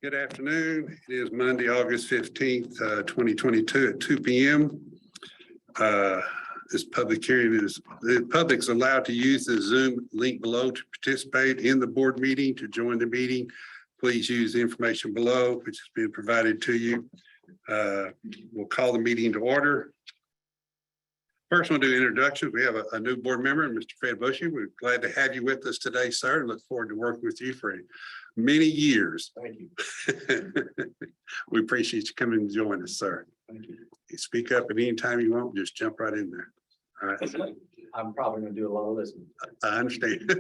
Good afternoon. It is Monday, August 15th, 2022 at 2 p.m. This public hearing is, the public's allowed to use the Zoom link below to participate in the board meeting. To join the meeting, please use the information below, which has been provided to you. We'll call the meeting to order. First, we'll do introductions. We have a new board member, Mr. Fred Bushy. We're glad to have you with us today, sir, and look forward to working with you for many years. Thank you. We appreciate you coming and join us, sir. Thank you. You speak up at any time you want, just jump right in there. All right. I'm probably gonna do a lot of listening. I understand.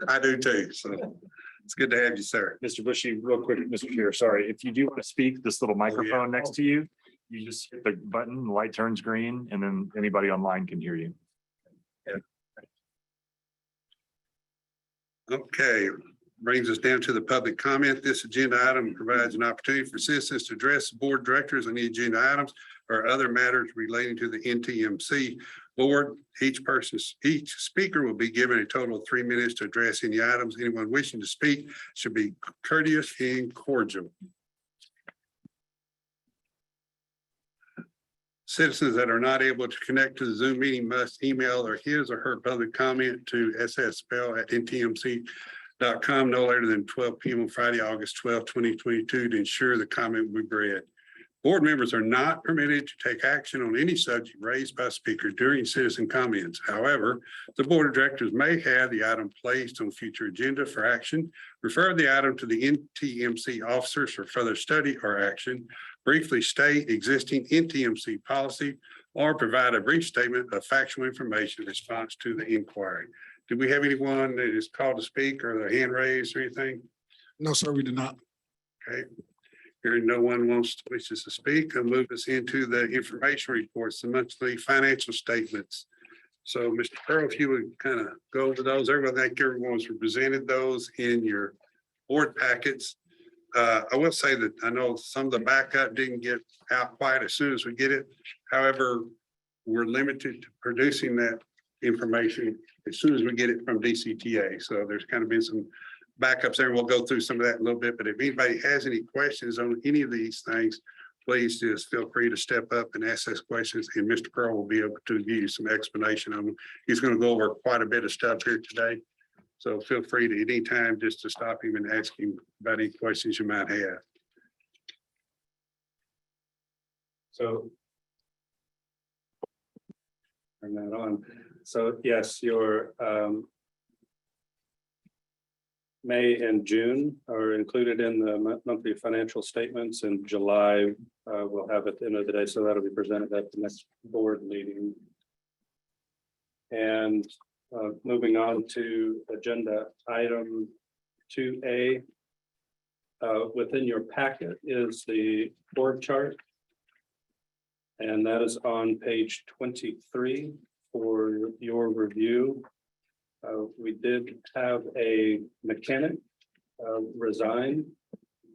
I do too. So it's good to have you, sir. Mr. Bushy, real quick, Mr. Chair, sorry, if you do want to speak, this little microphone next to you, you just hit the button, the light turns green, and then anybody online can hear you. Okay, brings us down to the public comment. This agenda item provides an opportunity for citizens to address the board directors on the agenda items or other matters relating to the NTMC board. Each speaker will be given a total of 3 minutes to address any items. Anyone wishing to speak should be courteous and cordial. Citizens that are not able to connect to the Zoom meeting must email or his or her public comment to sspell@ntmc.com no later than 12 p.m. on Friday, August 12, 2022 to ensure the comment will be read. Board members are not permitted to take action on any subject raised by speakers during citizen comments. However, the board of directors may have the item placed on future agenda for action, refer the item to the NTMC officers for further study or action, briefly state existing NTMC policy, or provide a brief statement of factual information in response to the inquiry. Do we have anyone that is called to speak or their hand raised or anything? No, sir, we did not. Okay. Hearing no one wishes to speak, I'll move us into the information reports, the monthly financial statements. So, Mr. Pearl, if you would kind of go over those, I think everyone's presented those in your board packets. I will say that I know some of the backup didn't get out quite as soon as we get it. However, we're limited to producing that information as soon as we get it from DCTA. So there's kind of been some backups there. We'll go through some of that in a little bit, but if anybody has any questions on any of these things, please just feel free to step up and ask those questions, and Mr. Pearl will be able to give you some explanation on them. He's going to go over quite a bit of stuff here today. So feel free to any time just to stop him and ask him about any questions you might have. So turn that on. So yes, your May and June are included in the monthly financial statements, and July we'll have at the end of the day. So that'll be presented at the next board meeting. And moving on to agenda item 2A. Within your packet is the board chart. And that is on page 23 for your review. We did have a mechanic resign,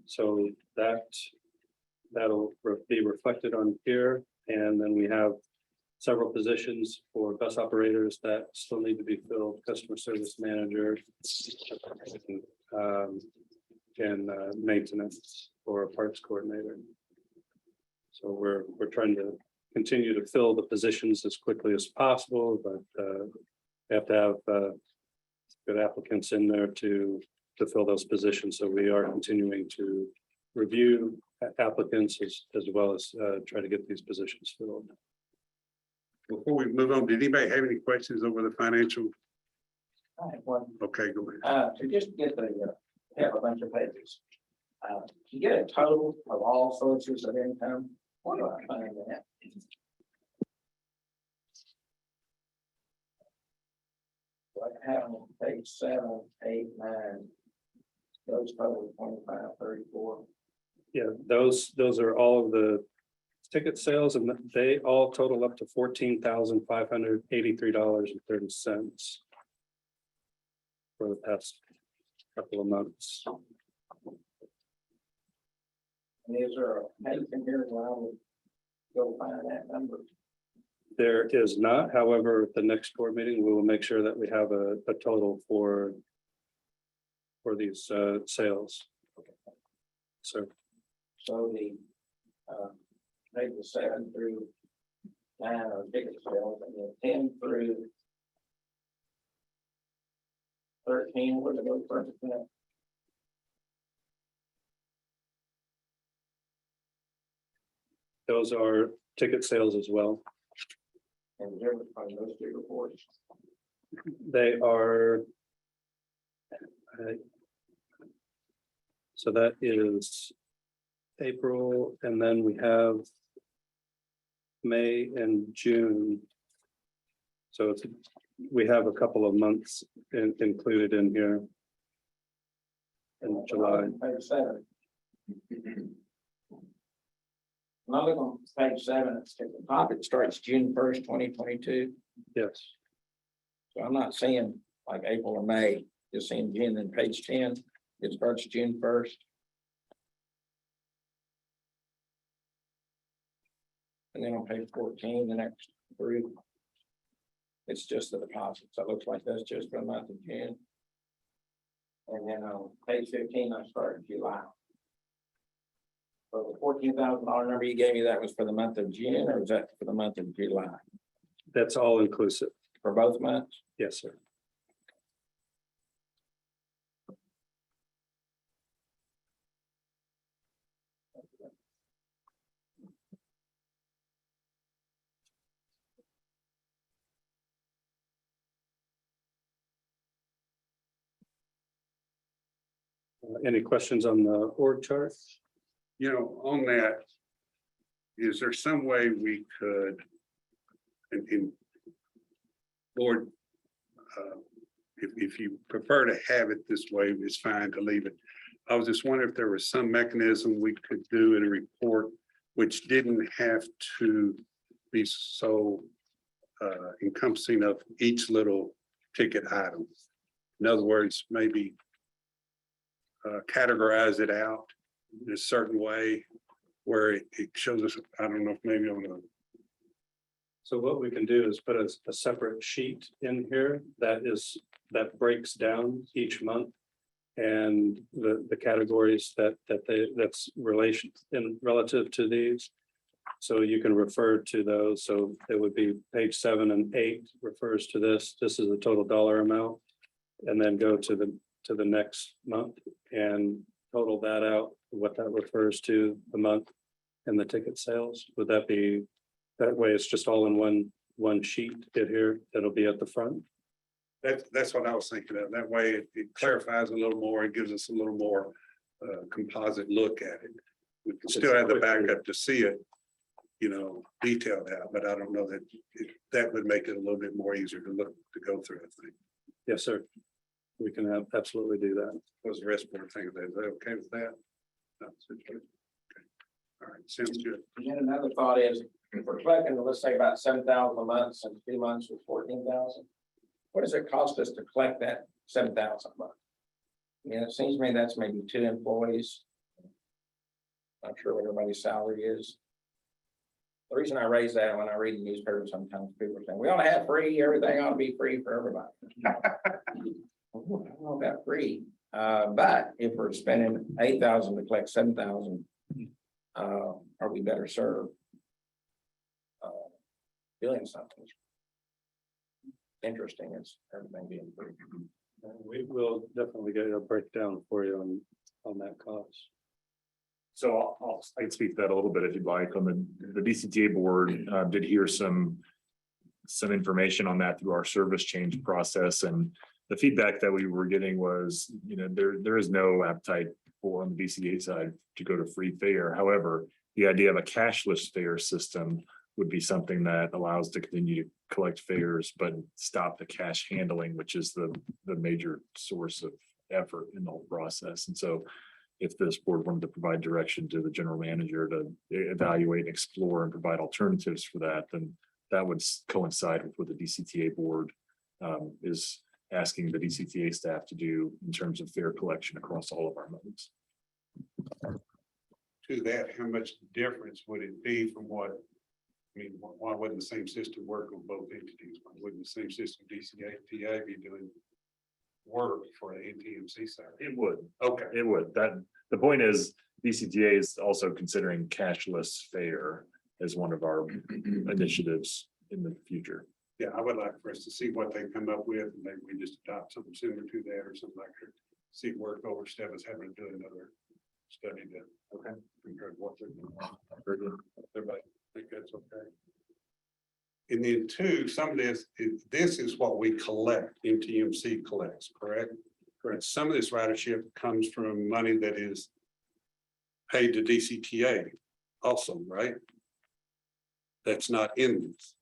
so that'll be reflected on here. And then we have several positions for bus operators that still need to be filled: customer service manager, and maintenance for a parts coordinator. So we're trying to continue to fill the positions as quickly as possible, but we have to have good applicants in there to fill those positions. So we are continuing to review applicants as well as try to get these positions filled. Before we move on, did anybody have any questions over the financial? I have one. Okay, go ahead. To just get the, have a bunch of pages. To get a total of all sources of income, what do I find that? Like how on page 7, 8, 9, those total 25, 34. Yeah, those are all of the ticket sales, and they all total up to $14,583.30 for the past couple of months. And is there a page in here where I would go find that number? There is not. However, at the next board meeting, we will make sure that we have a total for these sales. So So the, maybe 7 through 9 are ticket sales, and then 10 through 13, where the go first? Those are ticket sales as well. And there was probably those 2 reports. They are. So that is April, and then we have May and June. So it's, we have a couple of months included in here. In July. Page 7. When I look on page 7, it's at the top, it starts June 1st, 2022. Yes, So I'm not seeing like April or May, just seeing June. Then page 10, it starts June 1st. And then on page 14, the next group, it's just the deposits. So it looks like that's just for the month of June. And then on page 15, I started July. So the $14,000 number you gave me, that was for the month of June, or was that for the month of July? that's all inclusive. For both months? Yes, sir. Any questions on the org chart? You know, on that, is there some way we could, in board, if you prefer to have it this way, it's fine to leave it. I was just wondering if there was some mechanism we could do in a report which didn't have to be so encompassing of each little ticket item. In other words, maybe categorize it out in a certain way where it shows us, I don't know if maybe on the. So what we can do is put a separate sheet in here that breaks down each month. And the categories that's relative to these. So you can refer to those. So it would be page 7 and 8 refers to this. This is the total dollar amount. And then go to the next month and total that out, what that refers to the month and the ticket sales. Would that be, that way it's just all in one sheet here that'll be at the front? That's what I was thinking of. That way it clarifies a little more. It gives us a little more composite look at it. We can still have the backup to see it, you know, detailed out, but I don't know that that would make it a little bit more easier to go through, I think. Yes, sir. We can absolutely do that. What was the rest board think of that? Is that okay with that? No, it's okay. All right, sounds good. And then another thought is, if we're collecting, let's say about 7,000 a month, and 2 months was 14,000. What does it cost us to collect that 7,000 a month? I mean, it seems to me that's maybe 2 employees. Not sure what everybody's salary is. The reason I raise that, when I read the newspaper, sometimes people are saying, we ought to have free, everything ought to be free for everybody. I don't know about free, but if we're spending 8,000 to collect 7,000, are we better served doing something? Interesting is everything being free. We will definitely get a breakdown for you on that cost. So I can speak to that a little bit if you'd like. On the DCTA board did hear some information on that through our service change process, and the feedback that we were getting was, you know, there is no appetite for on the DCTA side to go to free fare. However, the idea of a cashless fare system would be something that allows to continue to collect fares, but stop the cash handling, which is the major source of effort in the whole process. And so if this board wanted to provide direction to the general manager to evaluate, explore, and provide alternatives for that, then that would coincide with what the DCTA board is asking the DCTA staff to do in terms of fare collection across all of our modes. To that, how much difference would it be from what? I mean, why wouldn't the same system work on both entities? Why wouldn't the same system DCTA be doing work for the NTMC side. It would, Okay, it would. The point is, DCTA is also considering cashless fare as one of our initiatives in the future. yeah, I would like for us to see what they come up with, and maybe we just adopt something similar to that or something like that. See it work over instead of us having to do another study to. Okay. Compare what they're doing. Very good. Everybody think that's okay? And then two, some of this is what we collect, NTMC collects, correct? Correct. Some of this ridership comes from money that is paid to DCTA also, right? That's not in this.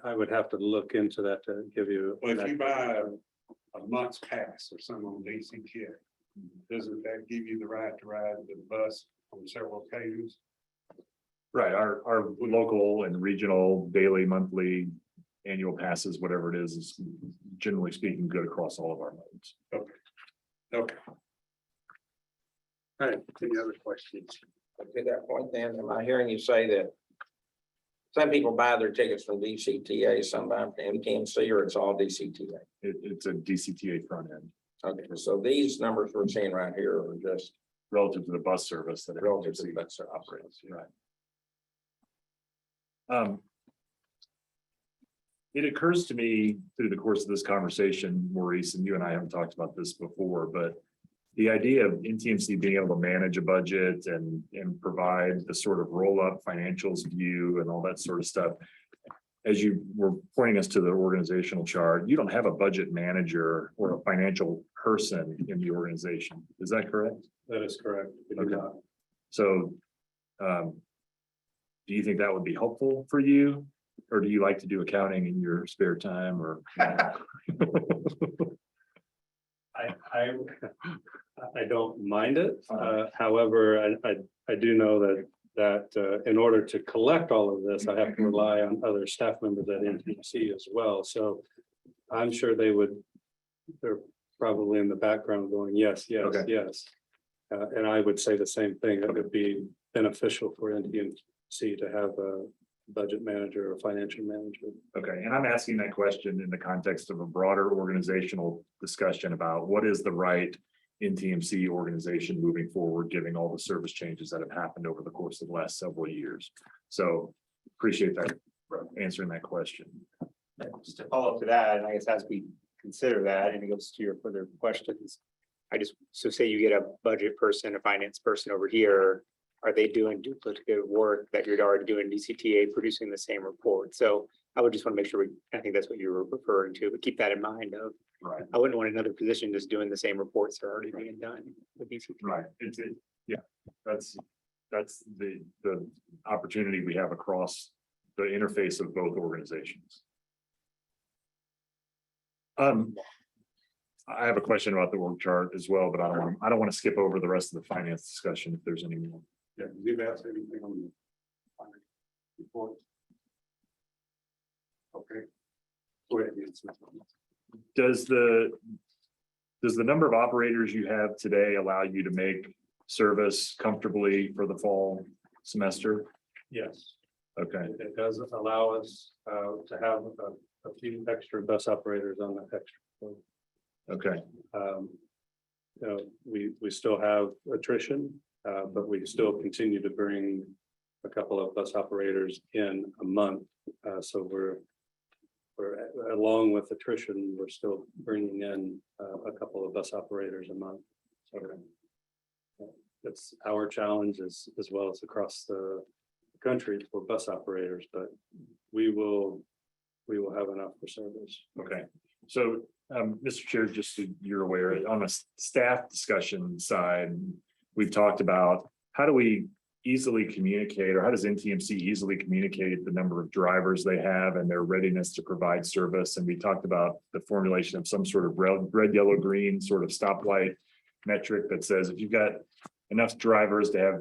I would have to look into that to give you. Well, if you buy a month's pass or something on DCTA, doesn't that give you the right to ride the bus on several occasions? Right, our local and regional, daily, monthly, annual passes, whatever it is generally speaking, good across all of our modes. Okay. All right, any other questions? To that point then, am I hearing you say that some people buy their tickets from DCTA, some buy from NTMC, or it's all DCTA? It's a DCTA front end Okay, so these numbers we're seeing right here are just relative to the bus service that relative to NTMC the bus operates. Right. It occurs to me through the course of this conversation, Maurice, and you and I haven't talked about this before, but the idea of NTMC being able to manage a budget and provide the sort of roll-up financials view and all that sort of stuff. As you were pointing us to the organizational chart, you don't have a budget manager or a financial person in the organization. Is that correct? That is correct. We do Okay. not. So, do you think that would be helpful for you? Or do you like to do accounting in your spare time or? I don't mind it. However, I do know that in order to collect all of this, I have to rely on other staff members at NTMC as well. So I'm sure they're probably in the background going, yes, yes, Okay. yes. And I would say the same thing. It would be beneficial for NTMC to have a budget manager or financial manager. Okay, and I'm asking that question in the context of a broader organizational discussion about what is the right NTMC organization moving forward, given all the service changes that have happened over the course of the last several years. So appreciate that, answering that question. Just to follow up to that, and I guess as we consider that, and it goes to your further questions. So say you get a budget person, a finance person over here, are they doing duplicative work that you're already doing DCTA, producing the same report? So I would just want to make sure I think that's what you were referring to, but keep that in mind of, Right. I wouldn't want another position just doing the same reports that are already being done with DCTA. Right, yeah, that's the opportunity we have across the interface of both organizations. I have a question about the org chart as well, but I don't want to skip over the rest of the finance discussion if there's any more. Yeah, you've asked anything on the report? Okay. Go ahead, Nancy. Does the number of operators you have today allow you to make service comfortably for the fall semester? Yes. Okay, It does allow us to have a few extra bus operators on that extra. okay, You know, we still have attrition, but we still continue to bring a couple of bus operators in a month. So we're along with attrition, we're still bringing in a couple of bus operators a month. So it's our challenge as well as across the country for bus operators, but we will have enough for service. okay. So, Mr. Chair, just so you're aware, on a staff discussion side, we've talked about how do we easily communicate, or how does NTMC easily communicate the number of drivers they have and their readiness to provide service? And we talked about the formulation of some sort of red, yellow, green sort of stoplight metric that says if you've got enough drivers to have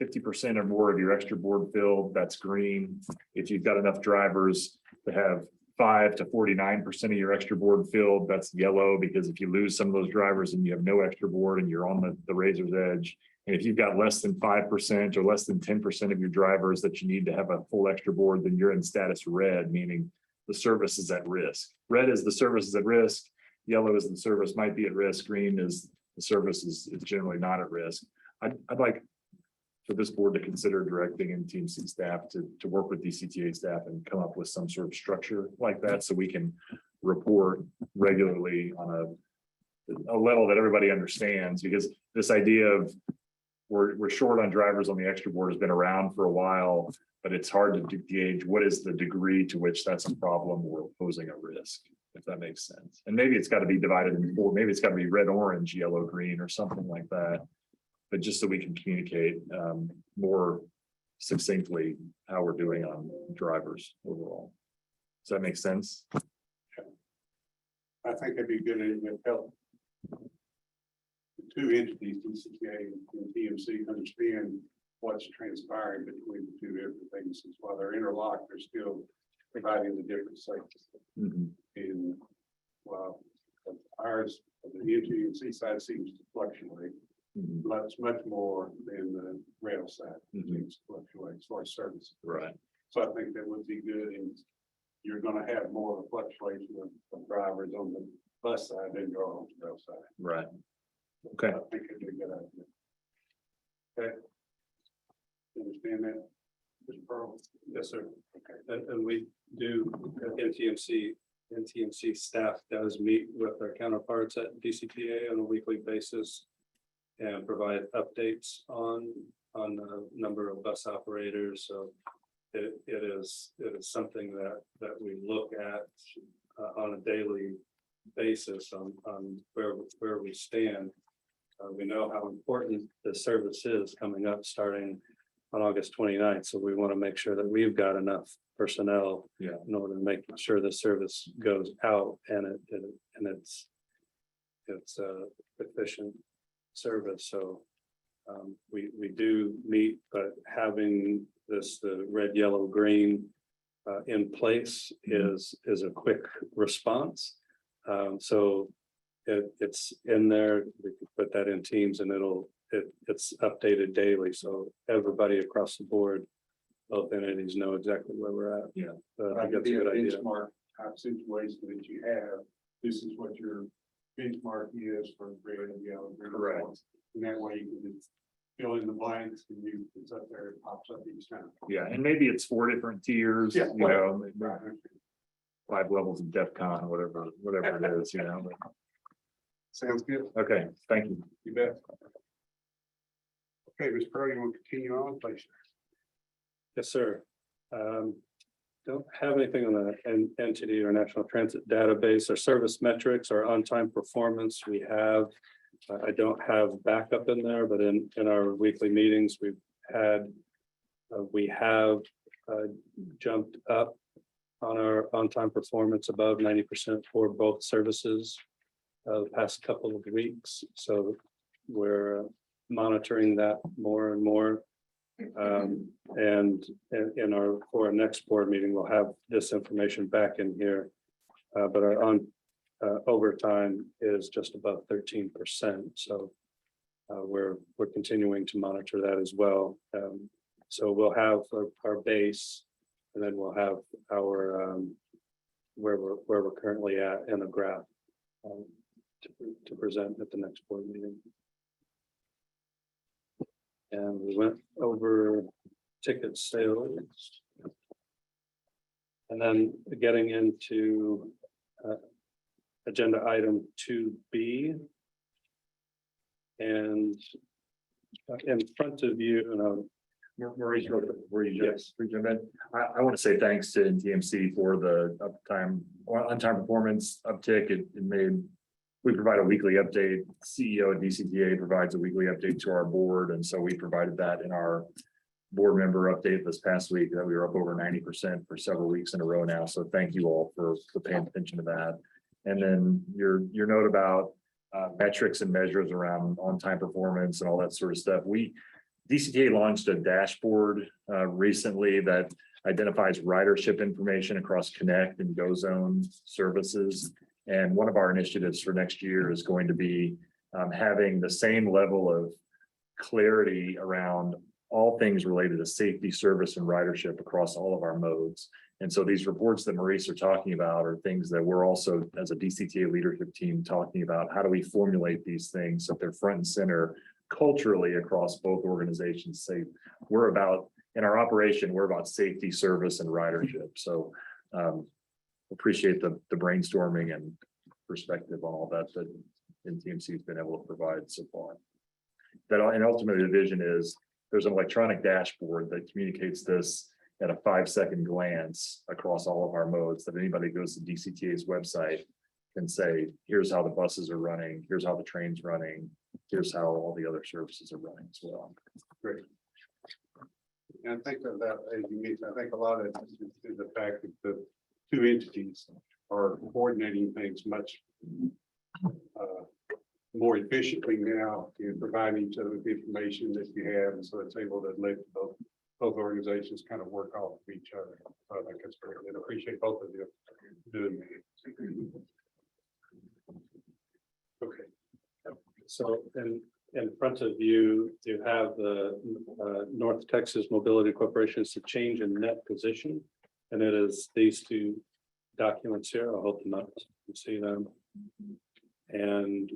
50% or more of your extra board filled, that's green. If you've got enough drivers to have 5 to 49% of your extra board filled, that's yellow, because if you lose some of those drivers and you have no extra board and you're on the razor's edge. And if you've got less than 5% or less than 10% of your drivers that you need to have a full extra board, then you're in status red, meaning the service is at risk. Red is the service is at risk. yellow is the service might be at risk, green is the service is generally not at risk. I'd like for this board to consider directing NTMC staff to work with DCTA staff and come up with some sort of structure like that, so we can report regularly on a level that everybody understands, because this idea of we're short on drivers on the extra board has been around for a while, but it's hard to gauge what is the degree to which that's a problem or posing a risk, if that makes sense. And maybe it's got to be divided into four, maybe it's got to be red, orange, yellow, green, or something like that. But just so we can communicate more succinctly how we're doing on drivers overall. Does that make sense? I think it'd be good and it would help. The two entities, DCTA and TMC, understand what's transpiring between the two different things. Since while they're interlocked, they're still providing the different sectors. Mhm. And while ours, the NTMC side seems to fluctuate. Mhm. Much more than the rail side Mhm. seems to fluctuate as far as service. Right. So I think that would be good, and you're gonna have more of a fluctuation of drivers on the bus side than you are on the rail side. Right. Okay. I think it'd be a good idea. Okay. You understand that, Mr. Pearl? Yes, sir. Okay. And we do, NTMC staff does meet with their counterparts at DCTA on a weekly basis and provide updates on the number of bus operators. So it is something that we look at on a daily basis on where we stand. We know how important the service is coming up starting on August 29th. So we want to make sure that we've got enough personnel in order to make sure the service goes out and it's efficient service. So we do meet, but having the red, yellow, green in place is a quick response. So it's in there, we can put that in Teams and it's updated daily. So everybody across the board, both entities know exactly where we're at. Yeah. I think that's a good idea. Benchmark type situation that you have, this is what your benchmark is for red and yellow. green, and Correct. orange. And that way you can just fill in the blanks and it's up there, it pops up each time. Yeah, and maybe it's 4 different tiers, Yeah. you know, Right. 5 levels of DEFCON, whatever it is, you know. But- Sounds good. Okay, thank you. You bet. Okay, Ms. Pearl, you want to continue on, please? Yes, sir. Don't have anything on the entity or national transit database or service metrics or on-time performance. We have, I don't have backup in there, but in our weekly meetings, we have jumped up on our on-time performance above 90% for both services the past couple of weeks. So we're monitoring that more and more. And for our next board meeting, we'll have this information back in here. But our overtime is just above 13%. So we're continuing to monitor that as well. So we'll have our base, and then we'll have our where we're currently at in a graph to present at the next board meeting. And we went over ticket sales. And then getting into agenda item 2B. And in front of you, Maurice, were you just, I want to say thanks to NTMC for the on-time performance uptick. It made, we provide a weekly update. CEO of DCTA provides a weekly update to our board. And so we provided that in our board member update this past week that we were up over 90% for several weeks in a row now. So thank you all for paying attention to that. And then your note about metrics and measures around on-time performance and all that sort of stuff. DCTA launched a dashboard recently that identifies ridership information across Connect and Go Zone services. And one of our initiatives for next year is going to be having the same level of clarity around all things related to safety, service, and ridership across all of our modes. And so these reports that Maurice are talking about are things that we're also, as a DCTA leadership team, talking about. How do we formulate these things so that they're front and center culturally across both organizations? Say, we're about, in our operation, we're about safety, service, and ridership. So appreciate the brainstorming and perspective on all that NTMC has been able to provide so far. That, and ultimately the vision is there's an electronic dashboard that communicates this at a 5-second glance across all of our modes, that anybody goes to DCTA's website can say, here's how the buses are running, here's how the train's running, here's how all the other services are running as well. Great. And I think of that, as you mentioned, I think a lot of it is the fact that the two entities are coordinating things much more efficiently now in providing each other with the information that you have, and so it's able to let both organizations kind of work off of each other. So I think it's great, and I appreciate both of you doing that. Okay. So in front of you, you have the North Texas Mobility Corporation. It's a change in net position. And it is these two documents here. I hope not to see them. And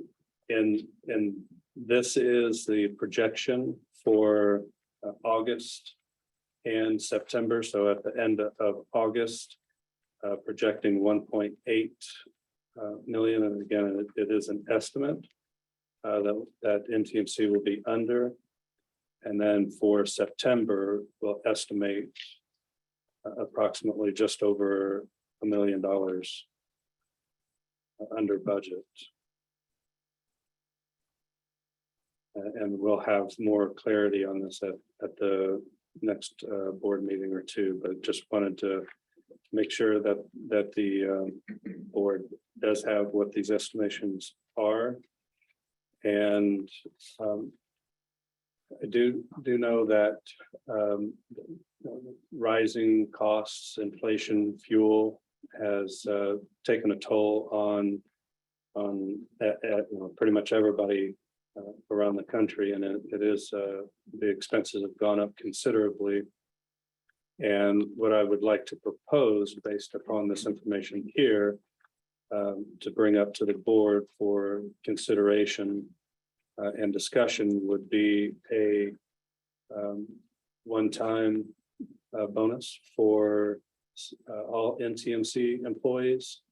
this is the projection for August and September. So at the end of August, projecting 1.8 million. And again, it is an estimate that NTMC will be under. And then for September, we'll estimate approximately just over $1 million under budget. And we'll have more clarity on this at the next board meeting or two, but just wanted to make sure that the board does have what these estimations are. And I do know that rising costs, inflation, fuel has taken a toll on pretty much everybody around the country, and it is the expenses have gone up considerably. And what I would like to propose, based upon this information here, to bring up to the board for consideration and discussion would be a one-time bonus for all NTMC employees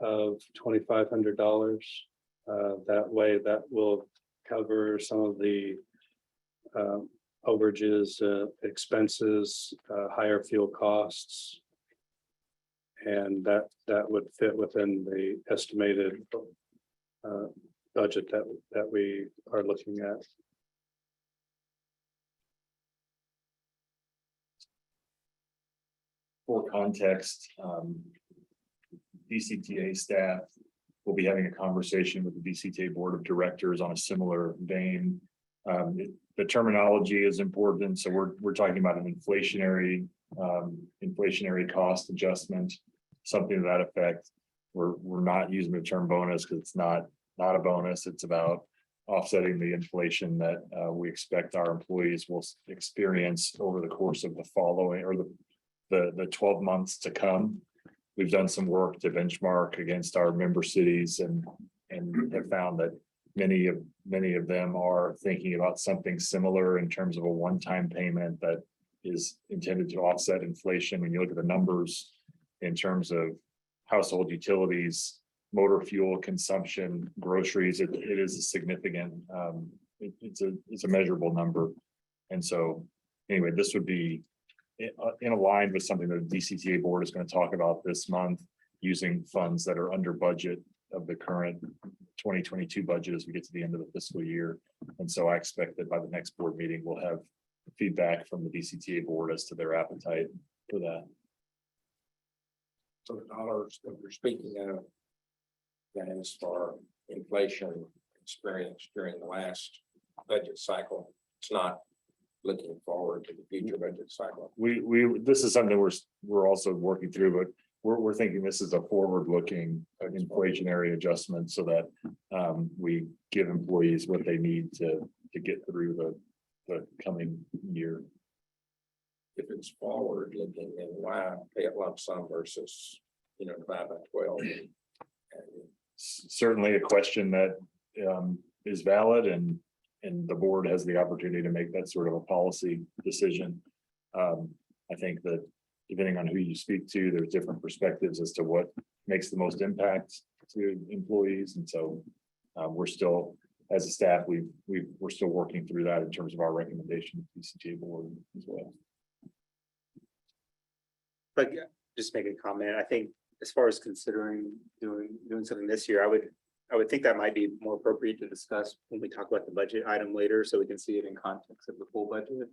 of $2,500. That way, that will cover some of the overages, expenses, higher fuel costs. And that would fit within the estimated budget that we are looking at. For context, DCTA staff will be having a conversation with the DCTA Board of Directors on a similar vein. The terminology is important, so we're talking about an inflationary cost adjustment, something to that effect. We're not using the term bonus because it's not a bonus. It's about offsetting the inflation that we expect our employees will experience over the course of the following or the 12 months to come. We've done some work to benchmark against our member cities and have found that many of them are thinking about something similar in terms of a one-time payment that is intended to offset inflation. When you look at the numbers in terms of household utilities, motor fuel consumption, groceries, it is a significant, it's a measurable number. And so anyway, this would be in line with something that the DCTA board is going to talk about this month, using funds that are under budget of the current 2022 budget as we get to the end of the fiscal year. And so I expect that by the next board meeting, we'll have feedback from the DCTA board as to their appetite for that. So the dollars that we're speaking of, that is for inflation experienced during the last budget cycle. It's not looking forward to the future budget cycle. This is something we're also working through, but we're thinking this is a forward-looking inflationary adjustment so that we give employees what they need to get through the coming year. if it's forward looking, then why pay a lump sum versus, divide by 12? Certainly a question that is valid and the board has the opportunity to make that sort of a policy decision. I think that depending on who you speak to, there's different perspectives as to what makes the most impact to employees. And so we're still, as a staff, we're still working through that in terms of our recommendation to the CTA board as well. But yeah, just make a comment. I think as far as considering doing something this year, I would think that might be more appropriate to discuss when we talk about the budget item later, so we can see it in context of the full budget.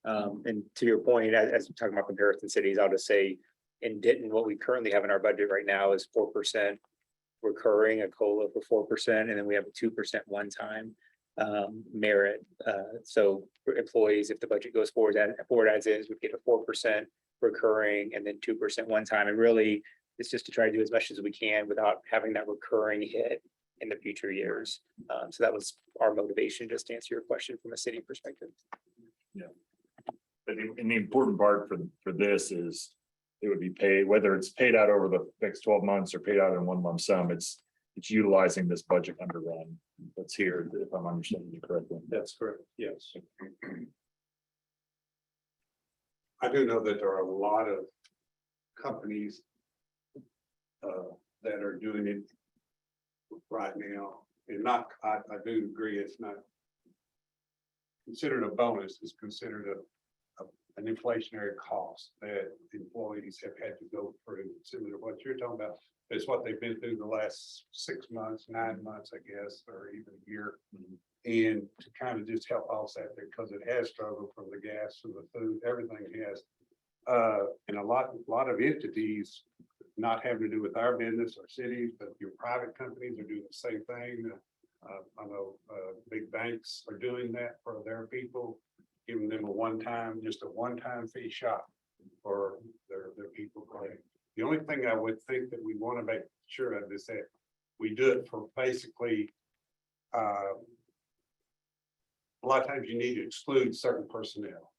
And to your point, as we're talking about comparison cities, I'll just say in Denton, what we currently have in our budget right now is 4% recurring, a COLA for 4%, and then we have a 2% one-time merit. So for employees, if the budget goes forward as is, we get a 4% recurring and then 2% one-time. And really, it's just to try to do as much as we can without having that recurring hit in the future years. So that was our motivation, just to answer your question from a city perspective. But the important part for this is it would be paid, whether it's paid out over the next 12 months or paid out in one lump sum, it's utilizing this budget underrun that's here, if I'm understanding you correctly. That's correct, yes. I do know that there are a lot of companies that are doing it right now, and I do agree, it's not considered a bonus, it's considered an inflationary cost that employees have had to go through, similar to what you're talking about. It's what they've been through the last 6 months, 9 months, I guess, or even a year. And to kind of just help offset that, because it has struggled from the gas to the food, everything has. And a lot of entities, not having to do with our business or cities, but your private companies are doing the same thing. I know big banks are doing that for their people, giving them just a one-time fee shop for their people. The only thing I would think that we want to make sure of is that we do it for basically, a lot of times you need to exclude certain personnel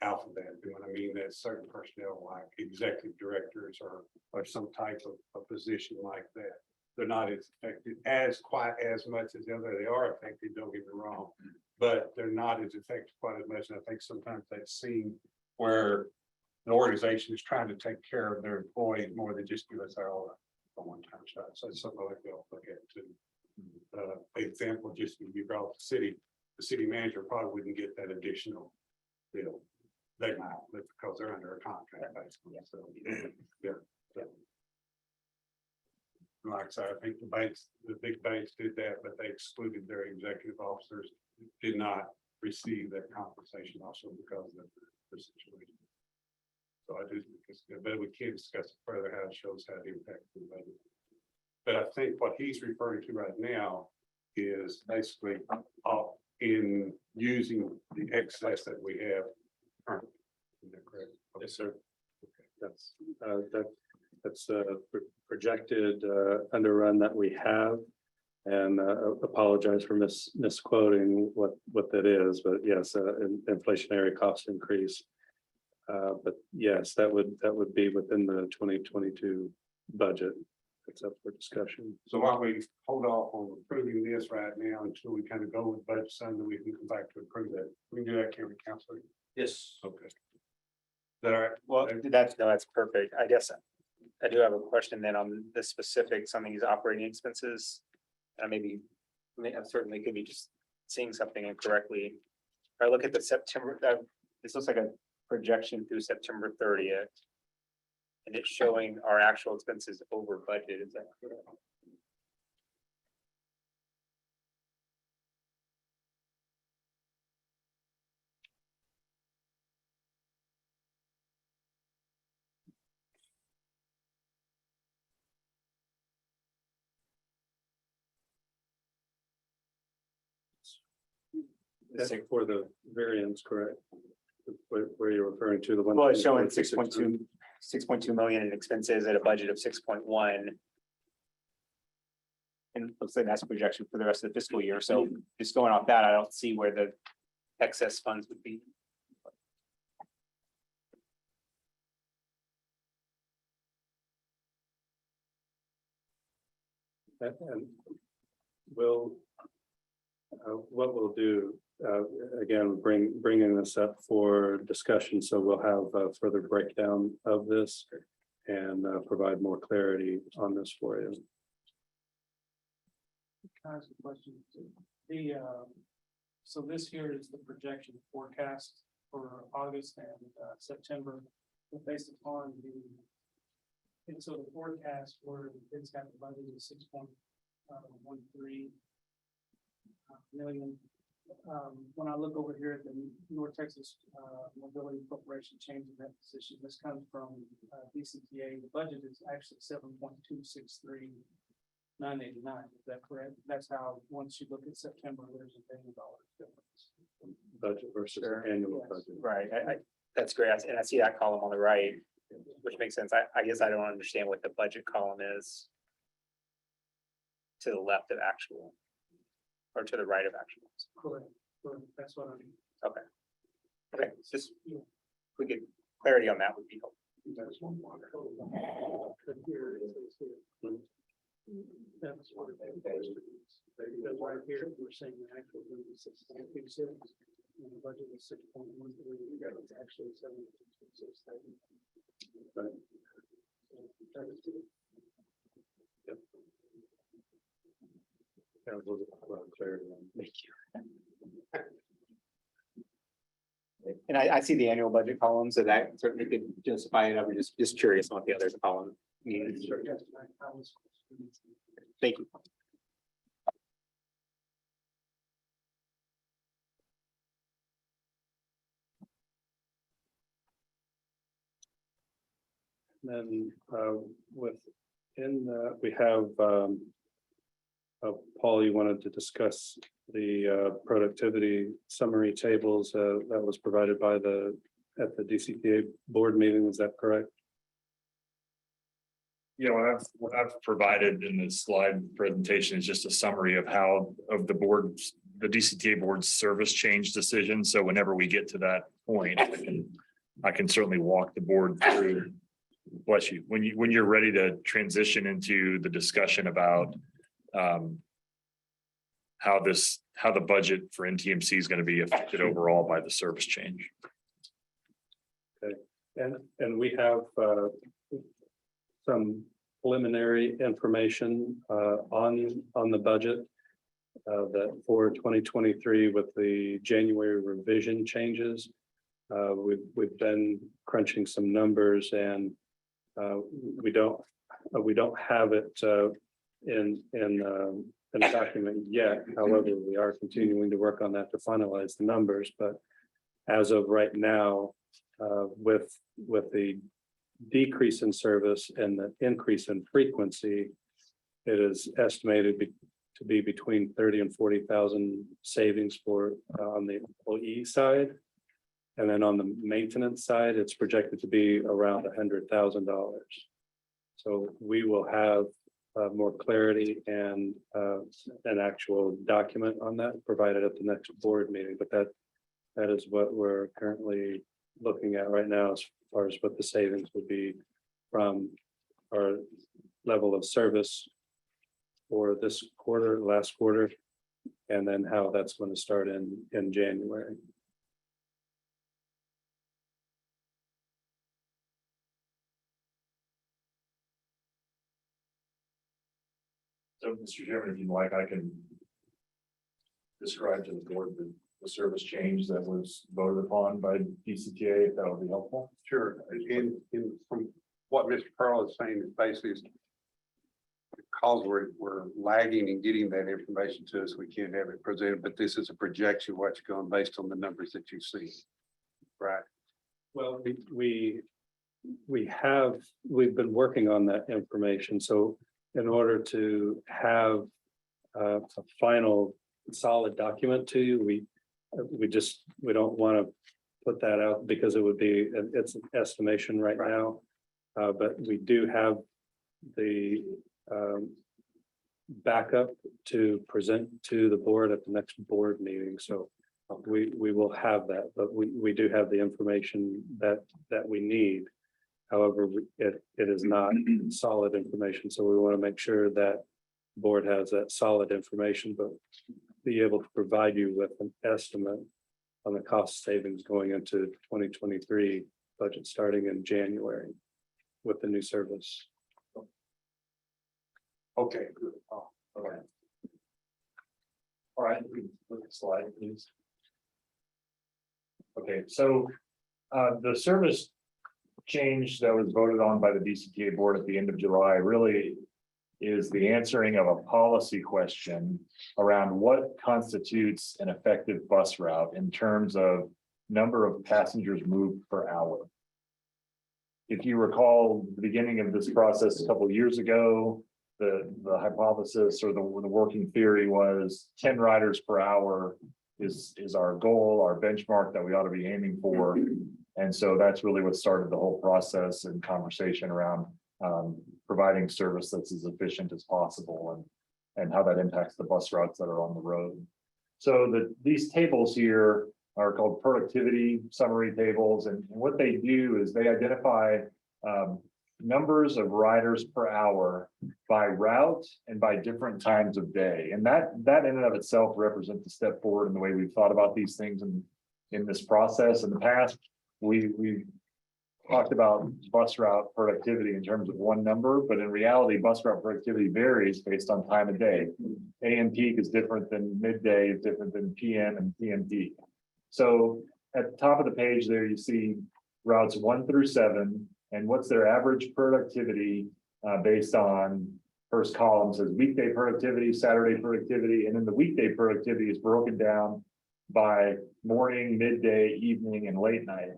out of that. You know what I mean? That certain personnel like executive directors or some type of position like that. They're not as affected quite as much as the other. They are affected, don't get me wrong, but they're not as affected quite as much. And I think sometimes that's seen where the organization is trying to take care of their employees more than just give us a one-time shot. So it's something like they'll look at too. Example, just when you brought the city manager probably wouldn't get that additional bill. They might, but because they're under a contract basically. So yeah. Like I said, I think the big banks did that, but they excluded their executive officers, did not receive that compensation also because of the situation. So I do think it's good, but we can't discuss it further how it shows how it impacts the budget. But I think what he's referring to right now is basically in using the excess that we have currently. Is that correct? Yes, sir. That's projected underrun that we have, and apologize for misquoting what that is, but yes, an inflationary cost increase. But yes, that would be within the 2022 budget. It's up for discussion. So why don't we hold off on approving this right now until we kind of go with budget some, then we can come back to approve that. We can do that, can we, Counselor? Yes. Okay. Is that all right? Well, that's perfect. I guess I do have a question then on the specifics on these operating expenses. I certainly could be just seeing something incorrectly. If I look at the September, this looks like a projection through September 30th. And it's showing our actual expenses over budget. Is that correct? That's for the variance, correct? Where you're referring to the one. Well, it's showing 6.2 million in expenses at a budget of 6.1. And it looks like that's a projection for the rest of the fiscal year. So just going off that, I don't see where the excess funds would be. And we'll, what we'll do, again, bringing this up for discussion, so we'll have a further breakdown of this and provide more clarity on this for you. Can I ask a question? The, so this here is the projection forecast for August and September, based upon the. And so the forecast for it's got the budget is 6.13 million. When I look over here at the North Texas Mobility Corporation changing that position, this comes from DCTA. The budget is actually 7.263989. Is that correct? That's how, once you look at September, there's $1 billion difference. Budget versus Sure. annual Yes. budget. Right, that's great, and I see that column on the right, which makes sense. I guess I don't understand what the budget column is. To the left of actual. Or to the right of actual. Correct. That's what I mean. Okay, just, if we get clarity on that would be helpful. That's one more. Here it is here. That's one of them. Because right here, we're saying the actual is 6.26, and the budget is 6.13. It's actually 7.26. Right. Yeah, a little bit more clarity on. Thank you. And I see the annual budget column, so that certainly could justify it. I was just curious on what the other column means. Yes, I was. Thank you. Then we have Paul, you wanted to discuss the productivity summary tables that was provided by at the DCTA board meeting, is that correct? You know, what I've provided in the slide presentation is just a summary of how, of the board's, the DCTA board's service change decision. So whenever we get to that point, I can certainly walk the board through. Bless you. When you're ready to transition into the discussion about how the budget for NTMC is going to be affected overall by the service change. And we have some preliminary information on the budget that for 2023 with the January revision changes. We've been crunching some numbers, and we don't have it in the document yet. However, we are continuing to work on that to finalize the numbers. But as of right now, with the decrease in service and the increase in frequency, it is estimated to be between 30 and 40,000 savings for on the employee side. And then on the maintenance side, it's projected to be around $100,000. So we will have more clarity and an actual document on that provided at the next board meeting. But that is what we're currently looking at right now as far as what the savings would be from our level of service for this quarter, last quarter, and then how that's going to start in January. So, Mr. Chairman, if you'd like, I can describe to the board the service change that was voted upon by DCTA, if that would be helpful. Sure, and from what Mr. Pearl is saying, is basically because we're lagging in getting that information to us, we can't have it presented, but this is a projection, what's going based on the numbers that you see. Right. Well, we've been working on that information. So in order to have a final solid document to you, we don't want to put that out because it's an estimation right now. But we do have the backup to present to the board at the next board meeting. So we will have that, but we do have the information that we need. However, it is not solid information. So we want to make sure that board has that solid information, but be able to provide you with an estimate on the cost savings going into 2023 budget starting in January with the new service. Okay, good. Oh, okay. All right, we can look at the slide, please. Okay, so the service change that was voted on by the DCTA board at the end of July really is the answering of a policy question around what constitutes an effective bus route in terms of number of passengers moved per hour. If you recall the beginning of this process a couple of years ago, the hypothesis or the working theory was 10 riders per hour is our goal, our benchmark that we ought to be aiming for. And so that's really what started the whole process and conversation around providing service that's as efficient as possible and how that impacts the bus routes that are on the road. So these tables here are called productivity summary tables, and what they do is they identify numbers of riders per hour by route and by different times of day. And that in and of itself represents a step forward in the way we've thought about these things in this process. In the past, we talked about bus route productivity in terms of one number, but in reality, bus route productivity varies based on time of day. AM peak is different than midday, is different than PM and PM peak. So at the top of the page there, you see routes 1 through 7, and what's their average productivity based on first column says weekday productivity, Saturday productivity, and then the weekday productivity is broken down by morning, midday, evening, and late night.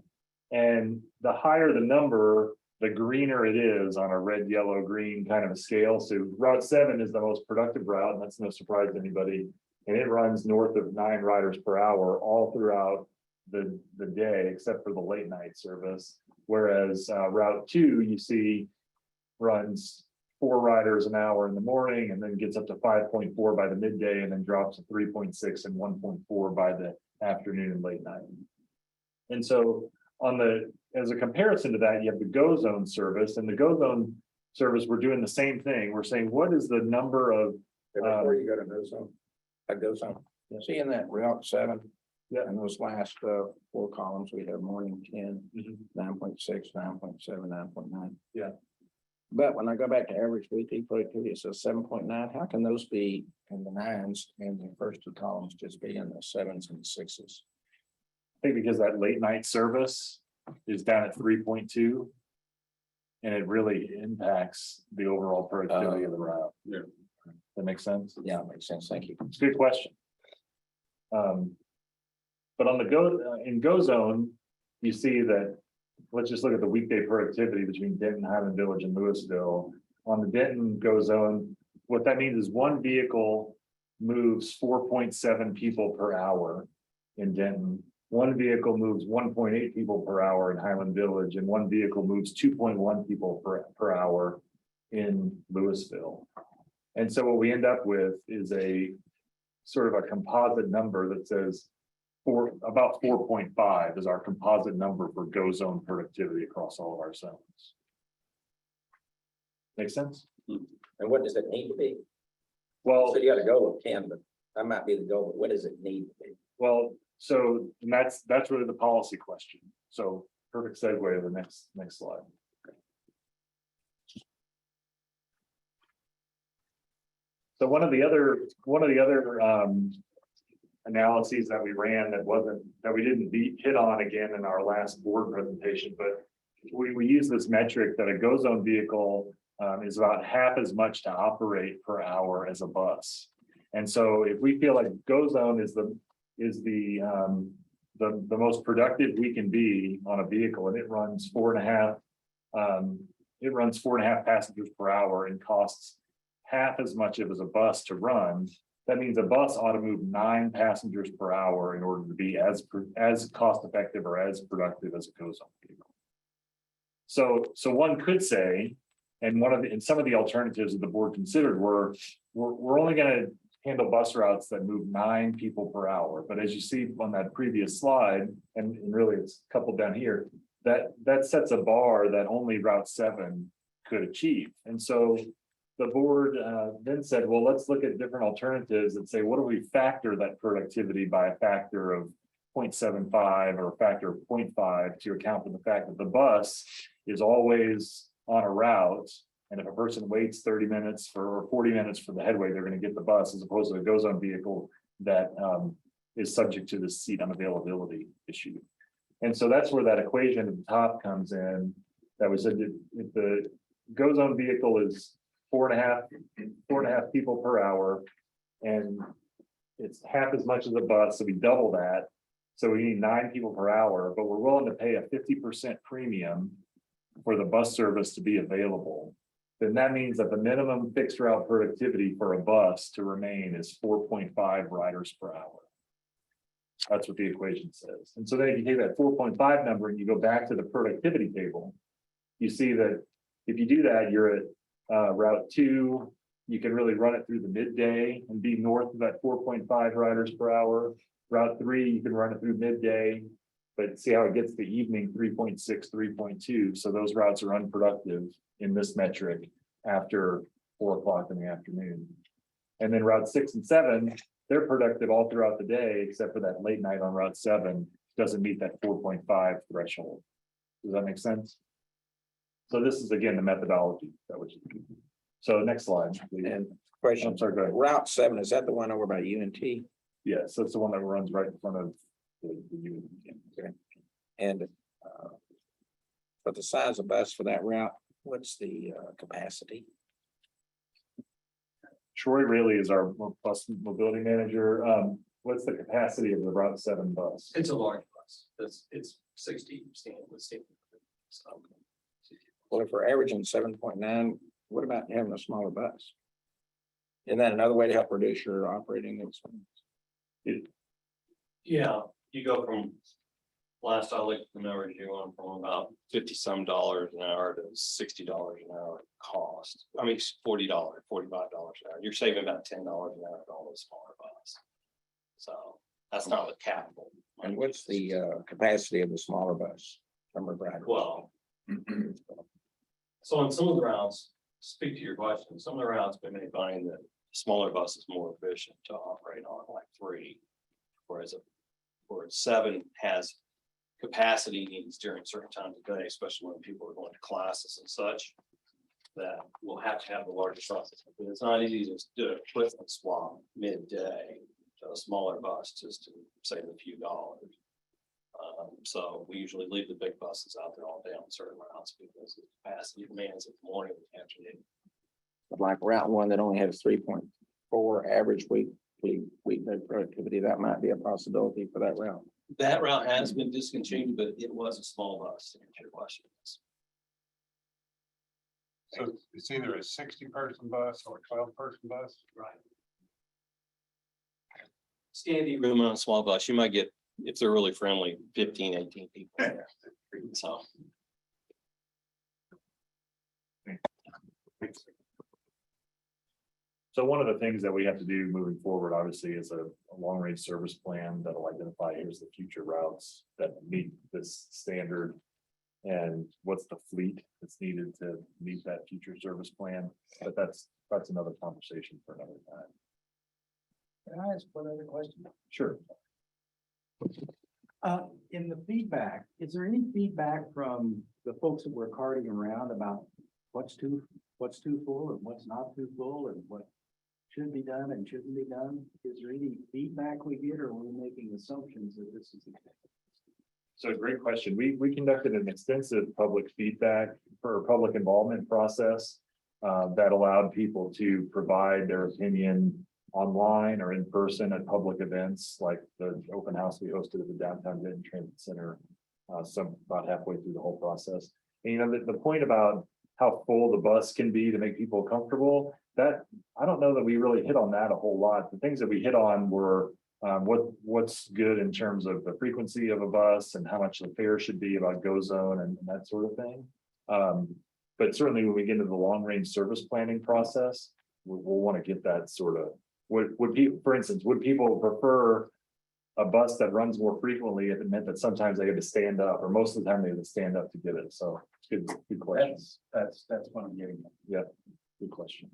And the higher the number, the greener it is on a red, yellow, green kind of a scale. So route 7 is the most productive route, and that's no surprise to anybody. And it runs north of 9 riders per hour all throughout the day, except for the late night service. Whereas route 2, you see, runs 4 riders an hour in the morning and then gets up to 5.4 by the midday and then drops to 3.6 and 1.4 by the afternoon and late night. And so as a comparison to that, you have the Go Zone service, and the Go Zone service, we're doing the same thing. We're saying, what is the number of Before you go to Go Zone, that goes on. See in that route 7? Yeah. And those last 4 columns, we have morning 10, 9.6, 9.7, 9.9. Yeah. But when I go back to average weekly productivity, it says 7.9. How can those be in the 9s and the first 2 columns just be in the 7s and 6s? I think because that late night service is down at 3.2. And it really impacts the overall productivity of the route. Yeah. That makes sense? Yeah, makes sense. Thank you. It's a good question. But on the in Go Zone, you see that, let's just look at the weekday productivity between Denton, Highland Village, and Louisville. On the Denton Go Zone, what that means is one vehicle moves 4.7 people per hour in Denton. One vehicle moves 1.8 people per hour in Highland Village, and one vehicle moves 2.1 people per hour in Louisville. And so what we end up with is a sort of a composite number that says about 4.5 is our composite number for Go Zone productivity across all of our zones. Make sense? And what does it need to be? Well, So you got a goal of 10, but that might be the goal, but what does it need to be? well, so that's really the policy question. So perfect segue to the next slide. So one of the other analyses that we ran that we didn't hit on again in our last board presentation, but we use this metric that a Go Zone vehicle is about half as much to operate per hour as a bus. And so if we feel like Go Zone is the most productive we can be on a vehicle, and it runs 4.5 passengers per hour and costs half as much as a bus to run, that means a bus ought to move 9 passengers per hour in order to be as cost effective or as productive as a Go Zone vehicle. So one could say, and some of the alternatives that the board considered were, we're only going to handle bus routes that move 9 people per hour. But as you see on that previous slide, and really it's coupled down here, that sets a bar that only Route 7 could achieve. And so the board then said, well, let's look at different alternatives and say, what do we factor that productivity by a factor of 0.75 or a factor of 0.5 to account for the fact that the bus is always on a route. And if a person waits 30 minutes for or 40 minutes for the headway, they're going to get the bus as opposed to a goes on vehicle that is subject to the seat unavailability issue. And so that's where that equation at the top comes in. That was if the goes on vehicle is 4.5 people per hour, and it's half as much as a bus, so we double that. So we need 9 people per hour, but we're willing to pay a 50% premium for the bus service to be available. Then that means that the minimum fixed route productivity for a bus to remain is 4.5 riders per hour. That's what the equation says. And so then if you take that 4.5 number and you go back to the productivity table, you see that if you do that, you're at route 2, you can really run it through the midday and be north of that 4.5 riders per hour. Route 3, you can run it through midday, but see how it gets to evening 3.6, 3.2. So those routes are unproductive in this metric after 4 o'clock in the afternoon. And then route 6 and 7, they're productive all throughout the day, except for that late night on route 7 doesn't meet that 4.5 threshold. Does that make sense? So this is again the methodology that was. So next slide, please. And question, I'm sorry, go ahead. Route 7, is that the one over by UNT? Yes, that's the one that runs right in front of the Okay. And for the size of bus for that route, what's the capacity? Troy really is our bus mobility manager. What's the capacity of the Route 7 bus? It's a large bus. It's 60 stand with stand. So, Well, if we're averaging 7.9, what about having a smaller bus? Isn't that another way to help reduce your operating expense? Yeah, you go from, last I looked at the numbers, you went from about $50-some an hour to $60 an hour cost. I mean, $40, $45 an hour. You're saving about $10 an hour on a smaller bus. So that's not with capital. And what's the capacity of the smaller bus? Number of riders? Well, so on some of the routes, speak to your question, some of the routes we may find that smaller bus is more efficient to operate on, like 3. Whereas 7 has capacity needs during certain times of day, especially when people are going to classes and such, that we'll have to have the larger buses. But it's not easy to just do a equipment swap midday to a smaller bus just to save a few dollars. So we usually leave the big buses out there all day on certain routes because the capacity demands in the morning and afternoon. Like Route 1 that only has 3.4 average weekday productivity, that might be a possibility for that route. That route has been discontinued, but it was a small bus to answer your question. So it's either a 60-person bus or a 12-person bus. Right. Standing room on a small bus, you might get, if they're really friendly, 15, 18 people there. So. So one of the things that we have to do moving forward, obviously, is a long-range service plan that'll identify here's the future routes that meet this standard. And what's the fleet that's needed to meet that future service plan? But that's another conversation for another time. Can I ask one other question? Sure. In the feedback, is there any feedback from the folks that were carting around about what's too full and what's not too full and what should be done and shouldn't be done? Is there any feedback we get, or are we making assumptions that this is? So great question. We conducted an extensive public feedback for public involvement process that allowed people to provide their opinion online or in person at public events like the open house we hosted at the Downtown Denton Transit Center, about halfway through the whole process. And you know, the point about how full the bus can be to make people comfortable, that I don't know that we really hit on that a whole lot. The things that we hit on were what's good in terms of the frequency of a bus and how much the fare should be about go zone and that sort of thing. But certainly when we get into the long range service planning process, we'll want to get that sort of, would people, for instance, would people prefer a bus that runs more frequently if it meant that sometimes they had to stand up, or most of the time they had to stand up to get it? So good question. That's what I'm getting at. Yeah, good question.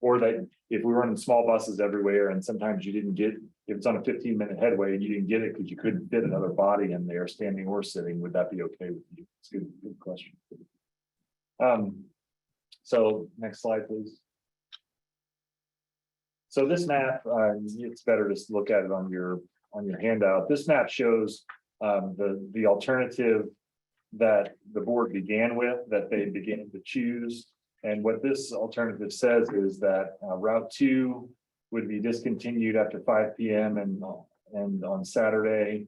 Or that if we were running small buses everywhere and sometimes you didn't get, if it's on a 15-minute headway and you didn't get it because you couldn't fit another body in there, standing or sitting, would that be okay with you? It's a good question. So next slide, please. So this map, it's better to look at it on your handout. This map shows the alternative that the board began with, that they began to choose. And what this alternative says is that Route 2 would be discontinued after 5 p.m. and on Saturday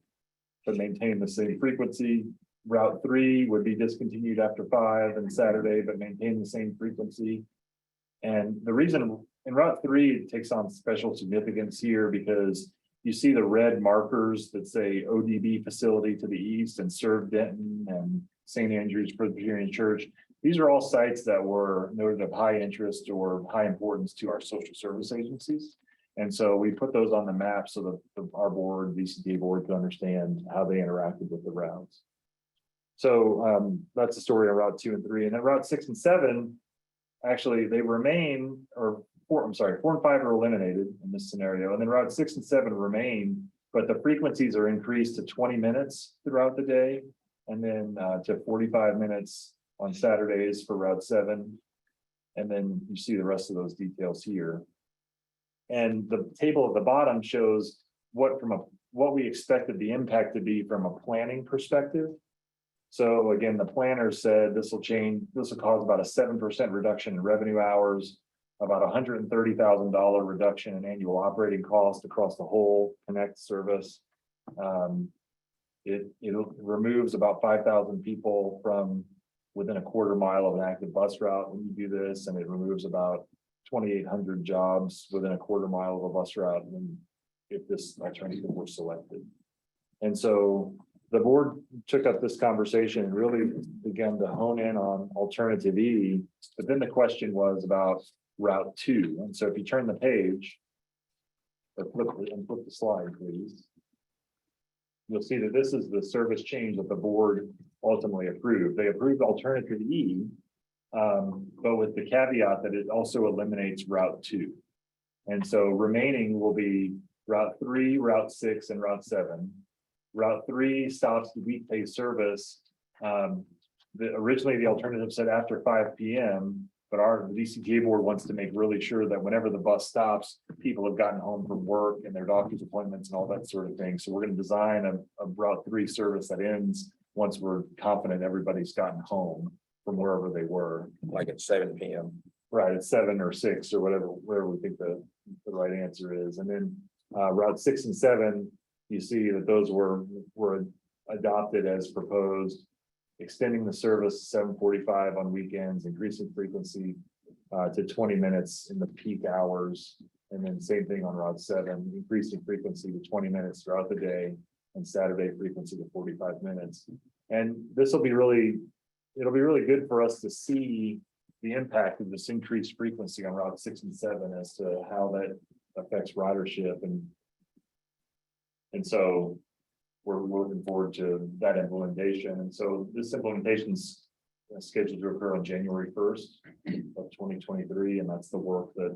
to maintain the same frequency. Route 3 would be discontinued after 5 and Saturday, but maintain the same frequency. And the reason in Route 3, it takes on special significance here because you see the red markers that say ODB facility to the east and Serve Denton and St. Andrew's Presbyterian Church. These are all sites that were noted of high interest or high importance to our social service agencies. And so we put those on the map so that our board, VCTA board, could understand how they interacted with the routes. So that's the story on Route 2 and 3. And then Route 6 and 7, actually, they remain, or 4 and 5 are eliminated in this scenario. And then Route 6 and 7 remain, but the frequencies are increased to 20 minutes throughout the day, and then to 45 minutes on Saturdays for Route 7. And then you see the rest of those details here. And the table at the bottom shows what we expected the impact to be from a planning perspective. So again, the planner said this will cause about a 7% reduction in revenue hours, about $130,000 reduction in annual operating cost across the whole Connect service. It removes about 5,000 people from within a quarter mile of an active bus route when you do this, and it removes about 2,800 jobs within a quarter mile of a bus route when if this alternative were selected. And so the board took up this conversation and really began to hone in on alternative E, but then the question was about Route 2. And so if you turn the page, flip the slide, please. You'll see that this is the service change that the board ultimately approved. They approved alternative E, but with the caveat that it also eliminates Route 2. And so remaining will be Route 3, Route 6, and Route 7. Route 3 stops the weekday service. Originally, the alternative said after 5 p.m., but the DCTA board wants to make really sure that whenever the bus stops, people have gotten home from work and their doctor's appointments and all that sort of thing. So we're going to design a Route 3 service that ends once we're confident everybody's gotten home from wherever they were. Like at 7 p.m. Right, at 7 or 6 or whatever we think the right answer is. And then Route 6 and 7, you see that those were adopted as proposed, extending the service 7:45 on weekends, increasing frequency to 20 minutes in the peak hours. And then same thing on Route 7, increasing frequency to 20 minutes throughout the day and Saturday frequency to 45 minutes. And it'll be really good for us to see the impact of this increased frequency on Route 6 and 7 as to how that affects ridership. And so we're looking forward to that implementation. And so this implementation is scheduled to occur on January 1st of 2023. And that's the work that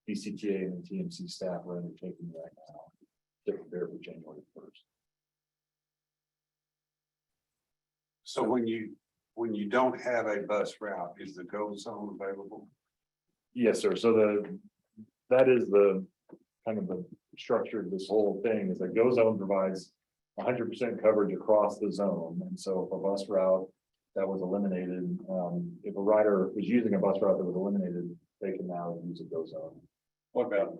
DCTA and NTMC staff are undertaking right now to prepare for January 1st. So when you don't have a bus route, is the GO zone available? Yes, sir. So that is the kind of the structure of this whole thing is that GO zone provides 100% coverage across the zone. And so if a bus route that was eliminated, if a rider was using a bus route that was eliminated, they can now use a GO zone. What about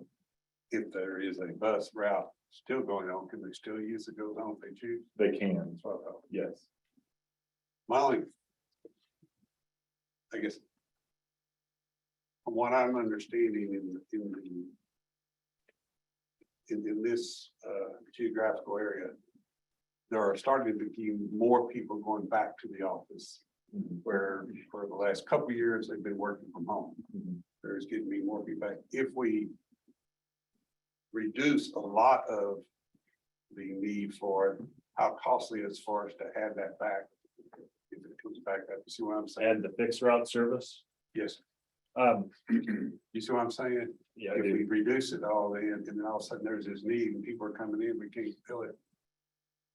if there is a bus route still going on, can they still use the GO zone if they choose? They can, yes. My only, I guess, from what I'm understanding in this geographical area, there are starting to be more people going back to the office, where for the last couple of years they've been working from home. There's getting to be more people back. If we reduce a lot of the need for it, how costly it is for us to add that back if it comes back up. You see what I'm saying? And the fixed route service. Yes. You see what I'm saying? Yeah, If we reduce it all in, and then all of a sudden there's this need and people are coming in, we can't fill it.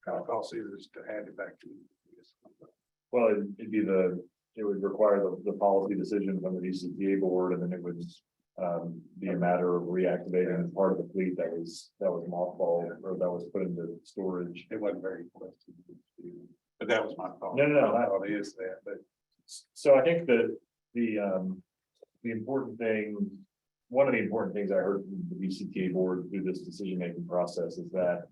Our policy is to add it back to. well, it'd be it would require the policy decision from the DCTA board, and then it would be a matter of reactivating part of the fleet that was mothballed or that was put into storage. It wasn't very close. But that was my thought. No, no, no, I thought it is that, but So I think that the important thing, one of the important things I heard from the BCTA board through this decision-making process is that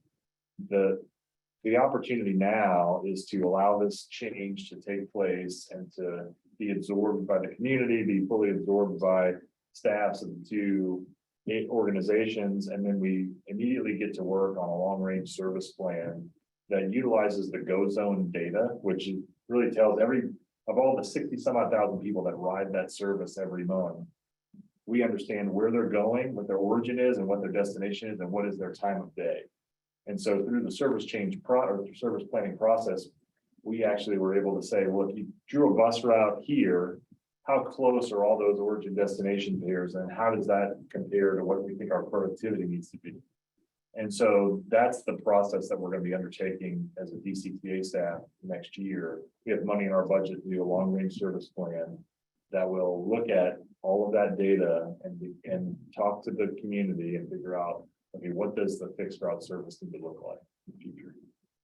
the opportunity now is to allow this change to take place and to be absorbed by the community, be fully absorbed by staffs of the two organizations, and then we immediately get to work on a long-range service plan that utilizes the GO zone data, which really tells of all the 60 some odd thousand people that ride that service every month, we understand where they're going, what their origin is, and what their destination is, and what is their time of day. And so through the service change or service planning process, we actually were able to say, well, if you drew a bus route here, how close are all those origin destination pairs, and how does that compare to what we think our productivity needs to be? And so that's the process that we're going to be undertaking as a DCTA staff next year. We have money in our budget to do a long range service plan that will look at all of that data and talk to the community and figure out, okay, what does the fixed route service need to look like in the future?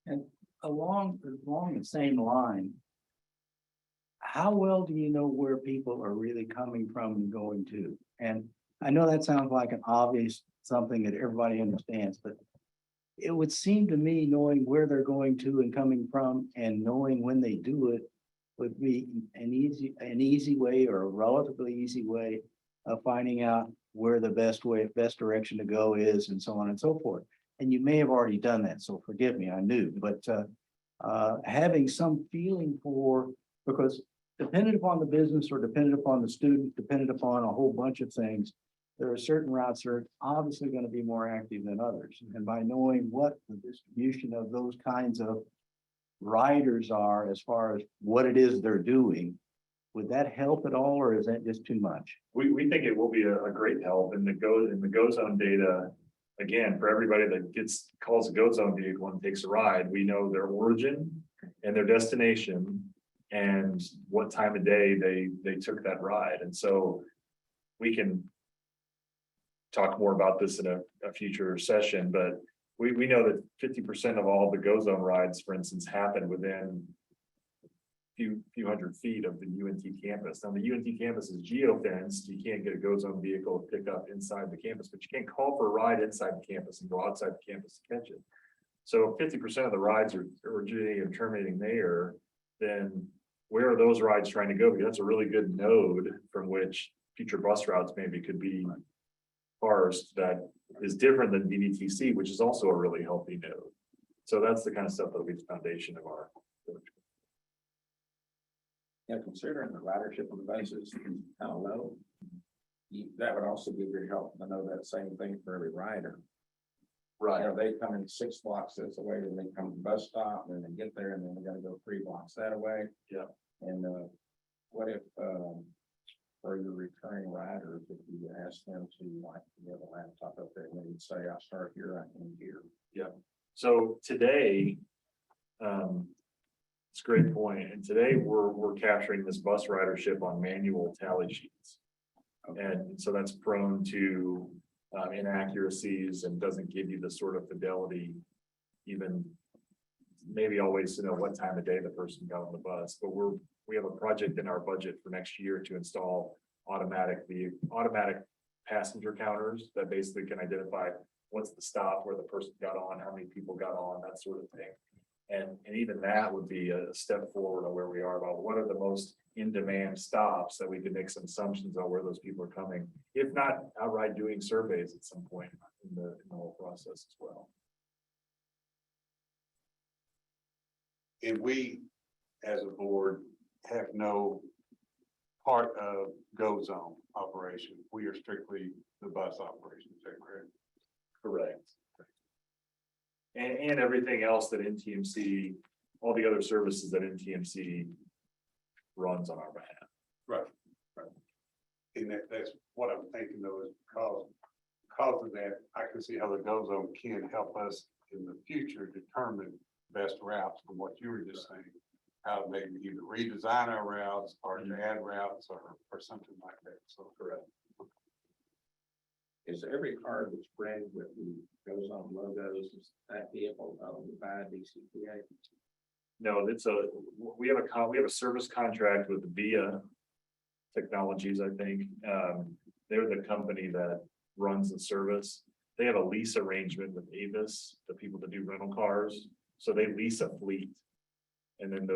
And along the same line, how well do you know where people are really coming from and going to? And I know that sounds like an obvious something that everybody understands, but it would seem to me knowing where they're going to and coming from and knowing when they do it would be an easy way or a relatively easy way of finding out where the best direction to go is and so on and so forth. And you may have already done that, so forgive me, I knew, but having some feeling because dependent upon the business or dependent upon the student, dependent upon a whole bunch of things, there are certain routes that are obviously going to be more active than others. And by knowing what the distribution of those kinds of riders are as far as what it is they're doing, would that help at all, or is that just too much? We think it will be a great help in the GO zone data. Again, for everybody that calls a GO zone vehicle and takes a ride, we know their origin and their destination and what time of day they took that ride. And so we can talk more about this in a future session, but we know that 50% of all the GO zone rides, for instance, happen within few hundred feet of the UNT campus. Now the UNT campus is geo-fenced. You can't get a GO zone vehicle to pick up inside the campus, but you can call for a ride inside the campus and go outside the campus to catch it. So 50% of the rides are originating and terminating there. Then where are those rides trying to go? Because that's a really good node from which future bus routes maybe could be parsed that is different than DVTC, which is also a really healthy node. So that's the kind of stuff that'll be the foundation of our. Yeah, considering the ridership of the buses, I don't know. That would also be very helpful to know that same thing for every rider. You know, they come in 6 blocks this way, and they come to the bus stop, and then they get there, and then they gotta go 3 blocks that way. Yeah. And what if for your recurring riders, if you ask them to, like, you have a laptop up there, and they would say, I start here, I end here. Yeah. So today, it's a great point. And today we're capturing this bus ridership on manual tally sheets. And so that's prone to inaccuracies and doesn't give you the sort of fidelity, even maybe always to know what time of day the person got on the bus. But we have a project in our budget for next year to install automatic passenger counters that basically can identify what's the stop, where the person got on, how many people got on, that sort of thing. And even that would be a step forward on where we are about what are the most in-demand stops that we can make some assumptions on where those people are coming, if not outright doing surveys at some point in the whole process as well. And we, as a board, have no part of GO zone operation. We are strictly the bus operation. Is that correct? Correct. And everything else that NTMC, all the other services that NTMC runs on our behalf. Right. And that's what I'm thinking though, is because of that, I can see how the GO zone can help us in the future determine best routes from what you were just saying. How maybe either redesign our routes or to add routes or something like that. So correct. Is every car that's branded with the goes on logos, is that vehicle owned by DCTA? No, we have a service contract with VIA Technologies, I think. They're the company that runs the service. They have a lease arrangement with Avis, the people that do rental cars. So they lease a fleet. And then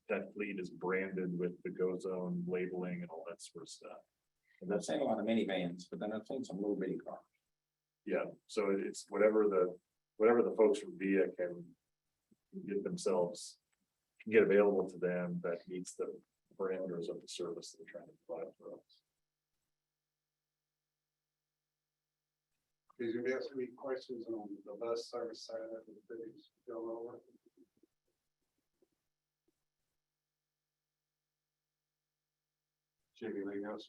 that fleet is branded with the GO zone labeling and all that sort of stuff. And I've that's, seen a lot of minivans, but then I've seen some little bitty cars. yeah, so it's whatever the folks from VIA can get themselves, can get available to them that meets the parameters of the service they're trying to provide for us. Is there any questions on the bus service side of the things going over? Anything else?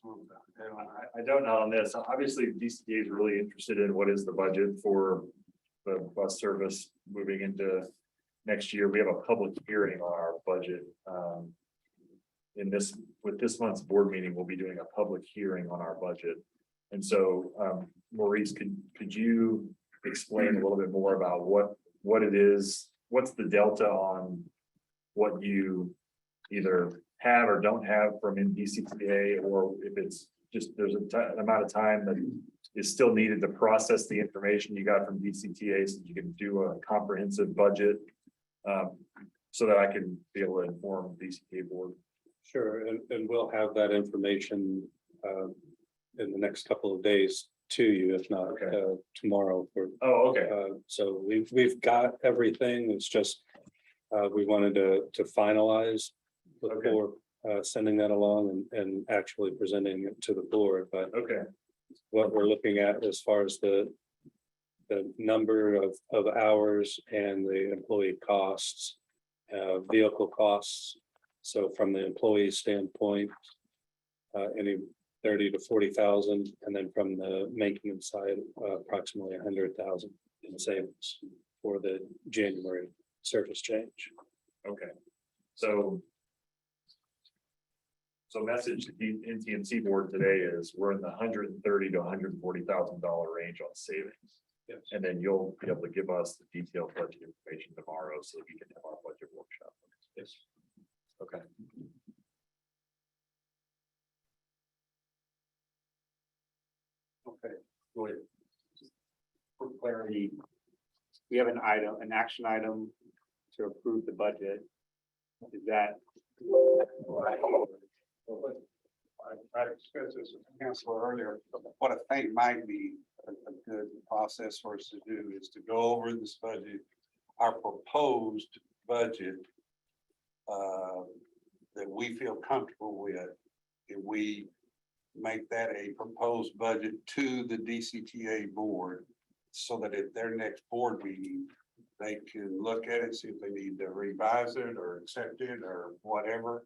I don't know on this. Obviously, DCTA is really interested in what is the budget for the bus service moving into next year. We have a public hearing on our budget. With this month's board meeting, we'll be doing a public hearing on our budget. And so, Maurice, could you explain a little bit more about what it is? What's the delta on what you either have or don't have from DCTA, or if it's just there's an amount of time that is still needed to process the information you got from DCTA so you can do a comprehensive budget, so that I can be able to inform the DCTA board. Sure, and we'll have that information in the next couple of days to you, if not tomorrow. Oh, okay. So we've got everything. It's just we wanted to finalize before sending that along and actually presenting it to the board. But Okay. what we're looking at as far as the number of hours and the employee costs, vehicle costs. So from the employee standpoint, any 30 to 40,000, and then from the maintenance side, approximately 100,000 in savings for the January service change. Okay. So message to the NTMC board today is we're in the $130,000 to $140,000 range on savings. Yes. And then you'll be able to give us the detailed budget information tomorrow so we can have our budget workshop. Yes. Okay. Okay, go ahead. For clarity, we have an action item to approve the budget. Is that? I discussed this with the counselor earlier. What I think might be a good process for us to do is to go over this budget, our proposed budget that we feel comfortable with, and we make that a proposed budget to the DCTA board so that at their next board meeting, they can look at it, see if they need to revise it or accept it or whatever.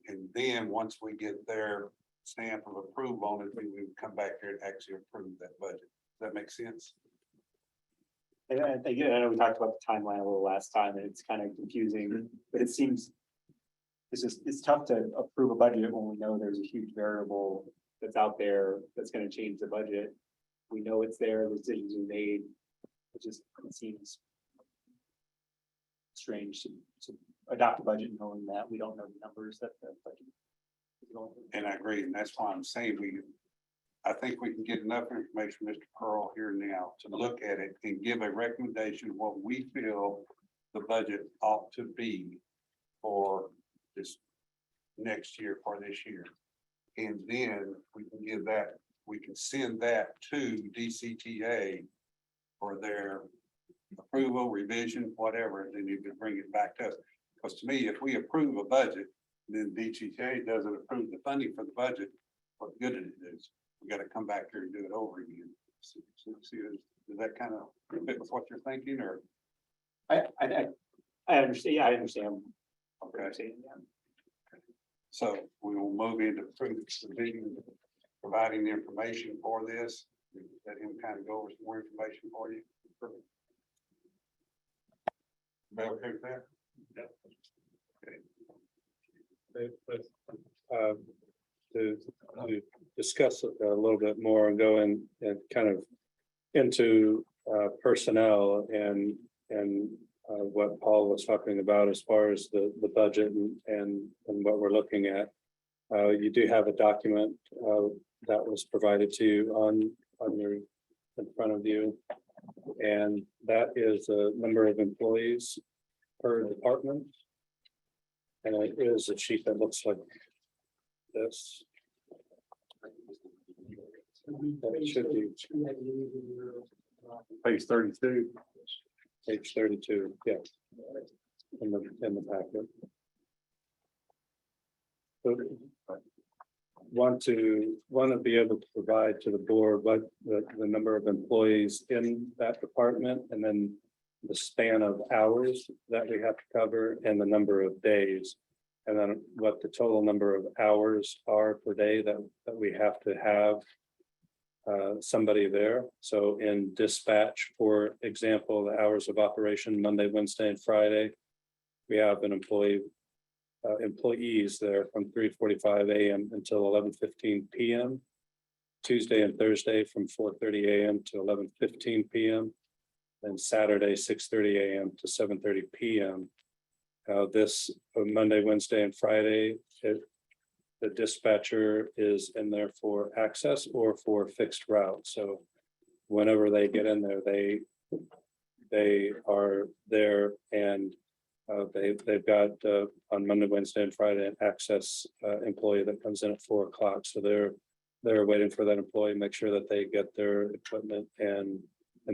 And then once we get their stamp of approval on it, we would come back here and actually approve that budget. Does that make sense? And again, I know we talked about the timeline a little last time, and it's kind of confusing, but it seems it's tough to approve a budget when we know there's a huge variable that's out there that's going to change the budget. We know it's there, the decisions are made. It seems strange to adopt a budget knowing that we don't know the numbers that the budget is going to. And I agree, and that's why I'm saying I think we can get enough information, from Mr. Pearl, here now to look at it and give a recommendation of what we feel the budget ought to be for this next year, for this year. And then we can send that to DCTA for their approval, revision, whatever, then you can bring it back to us. Because to me, if we approve a budget, then DCTA doesn't approve the funding for the budget, what good it is. We got to come back here and do it over again. See, does that kind of fit with what you're thinking, or? I understand. Yeah, I understand. Okay. So we will move into approving the meeting providing the information for this. Let him kind of go over some more information for you. Everybody okay with that? To discuss it a little bit more and go in and kind of into personnel and what Paul was talking about as far as the budget and what we're looking at. You do have a document that was provided to you on your, in front of you. And that is a number of employees per department. And it is a sheet that looks like this. That should be Page 32. page 32, yeah. In the packet. So, want to be able to provide to the board what the number of employees in that department, and then the span of hours that we have to cover and the number of days. And then what the total number of hours are per day that we have to have somebody there. So in dispatch, for example, the hours of operation, Monday, Wednesday, and Friday, we have an employees there from 3:45 a.m. until 11:15 p.m. Tuesday and Thursday from 4:30 a.m. to 11:15 p.m. and Saturday 6:30 a.m. to 7:30 p.m. This Monday, Wednesday, and Friday, the dispatcher is in there for access or for fixed route. So whenever they get in there, they are there, and they've got on Monday, Wednesday, and Friday an access employee that comes in at 4 o'clock. So they're waiting for that employee, make sure that they get their equipment and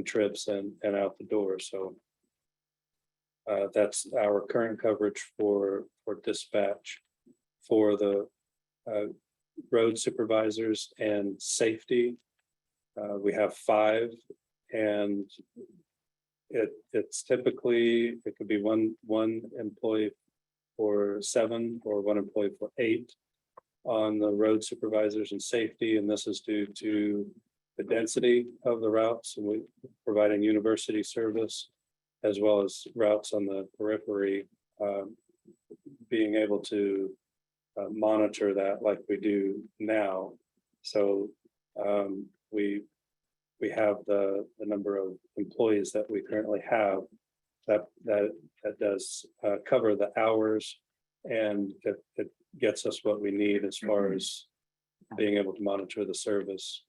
trips and out the door. So that's our current coverage for dispatch. For the road supervisors and safety, we have 5, and it's typically, it could be one employee for 7 or one employee for 8 on the road supervisors and safety, and this is due to the density of the routes, and we providing university service as well as routes on the periphery, being able to monitor that like we do now. So we have the number of employees that we currently have that does cover the hours, and it gets us what we need as far as being able to monitor the service.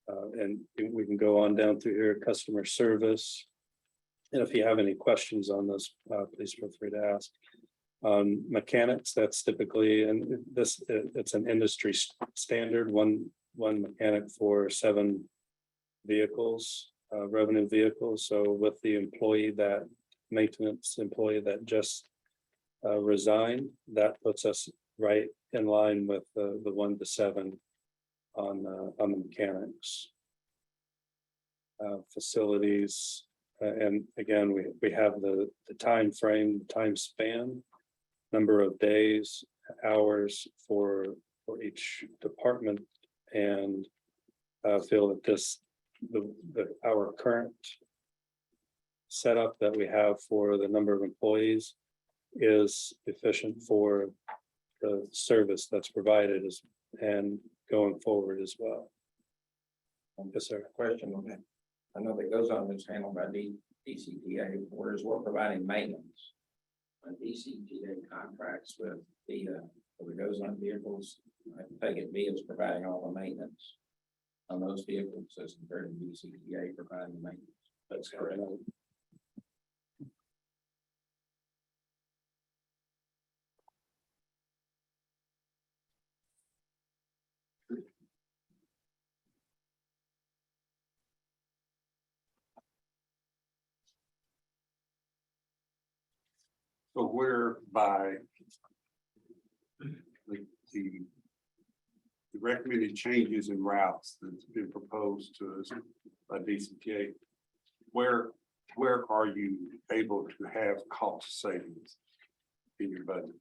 And we can go on down through here, customer service. And if you have any questions on this, please feel free to ask. Mechanics, that's typically, and it's an industry standard, one mechanic for 7 vehicles, revenue vehicles. So with the maintenance employee that just resigned, that puts us right in line with the 1 to 7 on the mechanics. Facilities, and again, we have the time frame, time span, number of days, hours for each department, and feel that our current setup that we have for the number of employees is efficient for the service that's provided and going forward as well. Yes, sir. Question on that. I know that goes on, it's handled by DCTA, whereas we're providing maintenance. And DCTA contracts with VIA, for the goes on vehicles, I take it VIA is providing all the maintenance on those vehicles as compared to DCTA providing the maintenance. That's correct. So whereby the recommended changes in routes that's been proposed to us by DCTA, where are you able to have cost savings in your budget?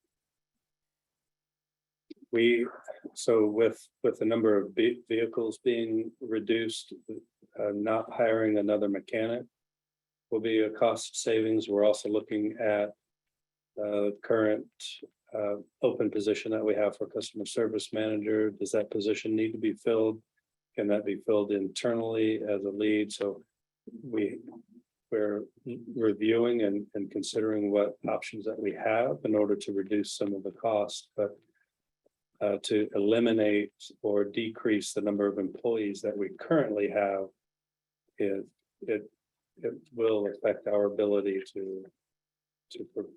So with the number of vehicles being reduced, not hiring another mechanic will be a cost savings. We're also looking at current open position that we have for customer service manager. Does that position need to be filled? Can that be filled internally as a lead? So we're reviewing and considering what options that we have in order to reduce some of the cost, but to eliminate or decrease the number of employees that we currently have, it will affect our ability to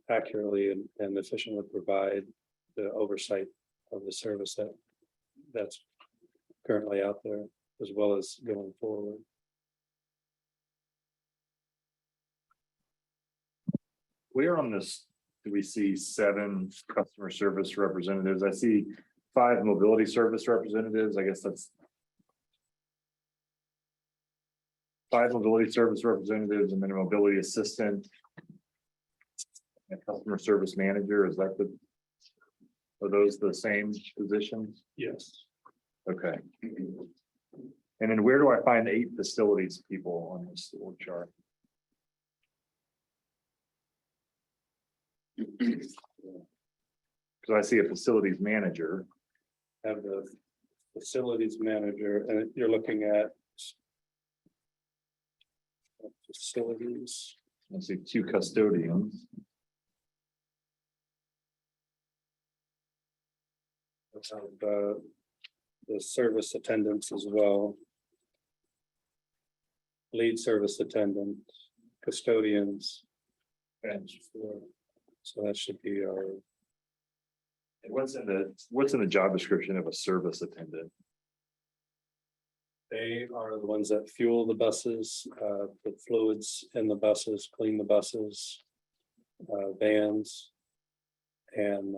accurately and efficiently provide the oversight of the service that's currently out there, as well as going forward. Where on this do we see 7 customer service representatives? I see 5 mobility service representatives. I guess that's 5 mobility service representatives and then a mobility assistant. And customer service manager, is that are those the same positions? Yes. Okay. And then where do I find 8 facilities people on this org chart? Because I see a facilities manager. Have the facilities manager, and you're looking at facilities. I see 2 custodians. The service attendants as well. Lead service attendant, custodians. And so that should be our. And what's in the job description of a service attendant? They are the ones that fuel the buses, put fluids in the buses, clean the buses, vans, and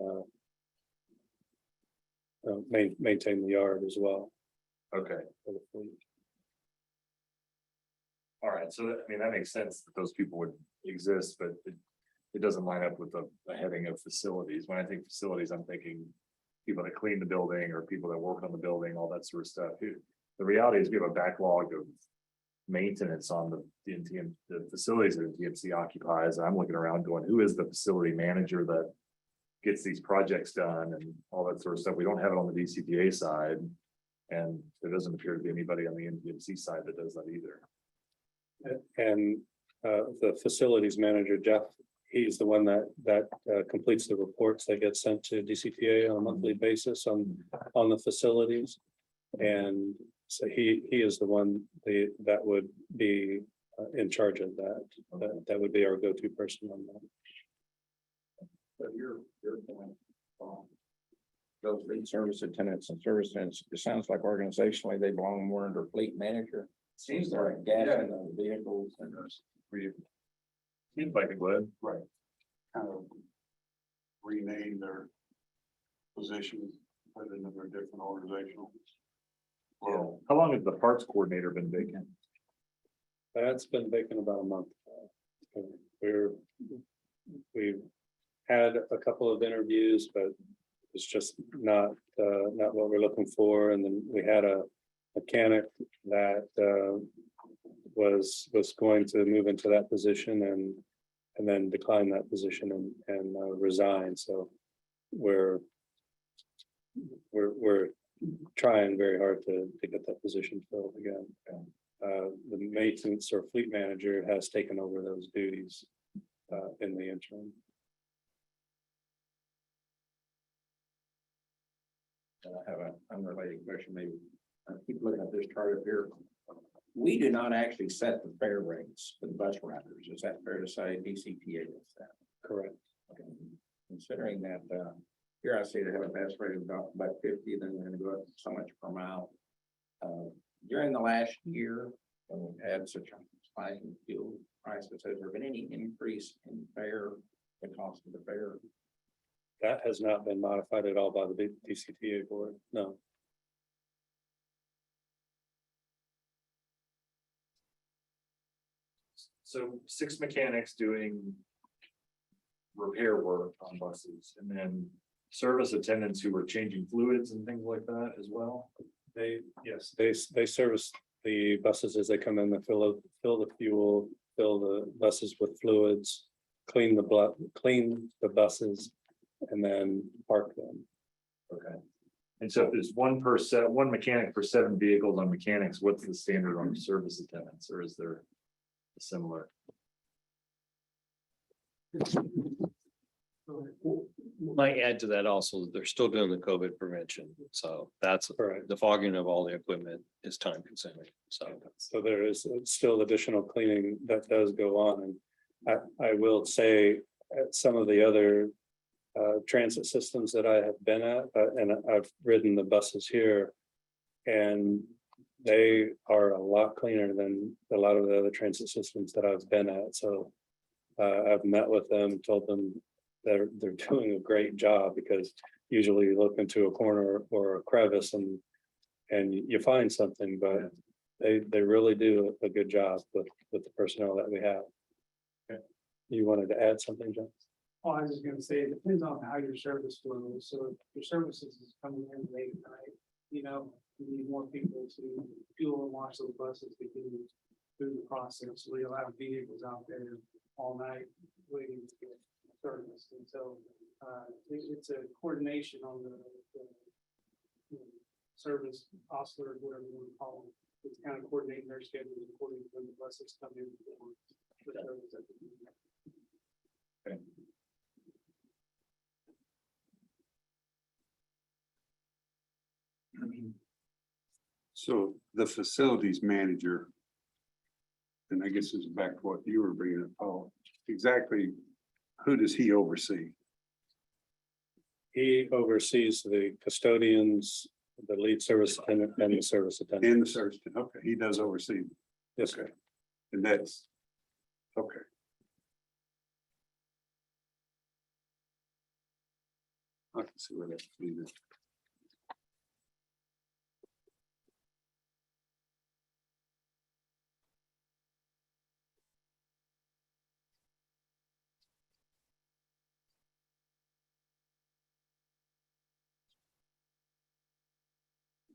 maintain the yard as well. Okay. For the fleet. All right, so I mean, that makes sense that those people would exist, but it doesn't line up with the heading of facilities. When I think facilities, I'm thinking people that clean the building or people that work on the building, all that sort of stuff. The reality is we have a backlog of maintenance on the facilities that NTMC occupies. I'm looking around going, who is the facility manager that gets these projects done and all that sort of stuff? We don't have it on the DCTA side. And there doesn't appear to be anybody on the NTMC side that does that either. And the facilities manager, Jeff, he's the one that completes the reports that get sent to DCTA on a monthly basis on the facilities. And so he is the one that would be in charge of that. That would be our go-to person on that. But your point, those lead service attendants and service attendants, it sounds like organizationally they belong more under fleet manager. Seems like gas in the vehicles and those. Seems like it would. Right. Kind of rename their positions, put it into their different organizational. Well, how long has the parts coordinator been vacant? That's been vacant about a month. We've had a couple of interviews, but it's just not what we're looking for. And then we had a mechanic that was going to move into that position and then decline that position and resign. So we're trying very hard to get that position filled again. The maintenance or fleet manager has taken over those duties in the interim. I have an unrelated question, maybe. I keep looking at this chart up here. We do not actually set the fare rates for the bus riders. Is that fair to say? DCTA does that? Correct. Okay. Considering that, here I see they have a bus rate of about $1.50, then they're gonna go up so much per mile. During the last year, when we've had such a spike in fuel prices, has there been any increase in fare, the cost of the fare? That has not been modified at all by the DCTA board. No. So 6 mechanics doing repair work on buses, and then service attendants who were changing fluids and things like that as well? Yes, they service the buses as they come in, they fill the fuel, fill the buses with fluids, clean the buses, and then park them. Okay. And so if there's one mechanic for 7 vehicles on mechanics, what's the standard on service attendants, or is there a similar? Might add to that also, that they're still doing the COVID prevention, so that's Correct. the fogging of all the equipment is time consuming, so. So there is still additional cleaning that does go on, and I will say at some of the other transit systems that I have been at, and I've ridden the buses here, and they are a lot cleaner than a lot of the other transit systems that I've been at. So I've met with them, told them they're doing a great job, because usually you look into a corner or a crevice and you find something, but they really do a good job with the personnel that we have. Okay. You wanted to add something, John? Oh, I was just gonna say, it depends on how your service flows, so if your services is coming in late at night, you need more people to fuel and wash those buses to get through the process, so you'll have vehicles out there all night waiting to get service, and so it's a coordination on the service ostler, whatever you want to call them. It's kind of coordinating their schedules according to when the buses come in for service at the beginning. So the facilities manager. And I guess this is back to what you were bringing up, Paul. Exactly, who does he oversee? He oversees the custodians, the lead service attendant, and the service attendant. In the search, okay, he does oversee. Yes, Okay. And that's, okay. I can see where that's needed.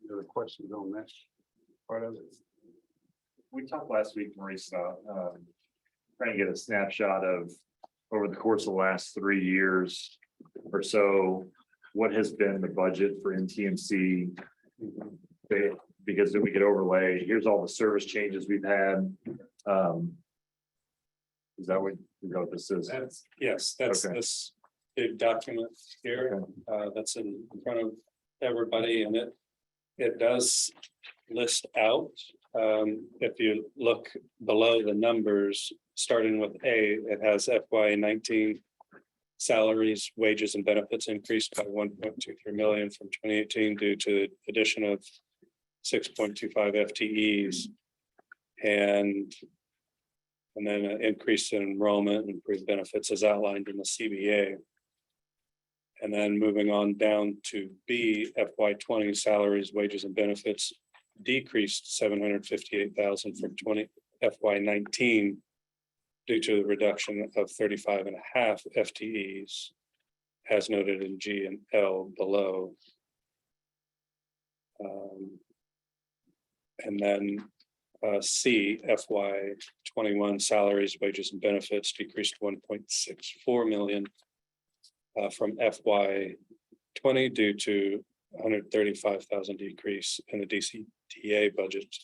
Any other questions on that part of it? We talked last week, Maurice, about trying to get a snapshot of over the course of the last 3 years or so, what has been the budget for NTMC? Because if we could overlay, here's all the service changes we've had. Is that what this is? Yes, that's Okay. this big document here, that's in front of everybody, and it does list out. If you look below the numbers, starting with A, it has FY19 salaries, wages, and benefits increased by 1.23 million from 2018 due to addition of 6.25 FTEs. And then an increase in enrollment and improved benefits as outlined in the CBA. And then moving on down to B, FY20 salaries, wages, and benefits decreased 758,000 from FY19 due to the reduction of 35.5 FTEs, as noted in G and L below. And then C, FY21 salaries, wages, and benefits decreased 1.64 million from FY20 due to 135,000 decrease in the DCTA budget.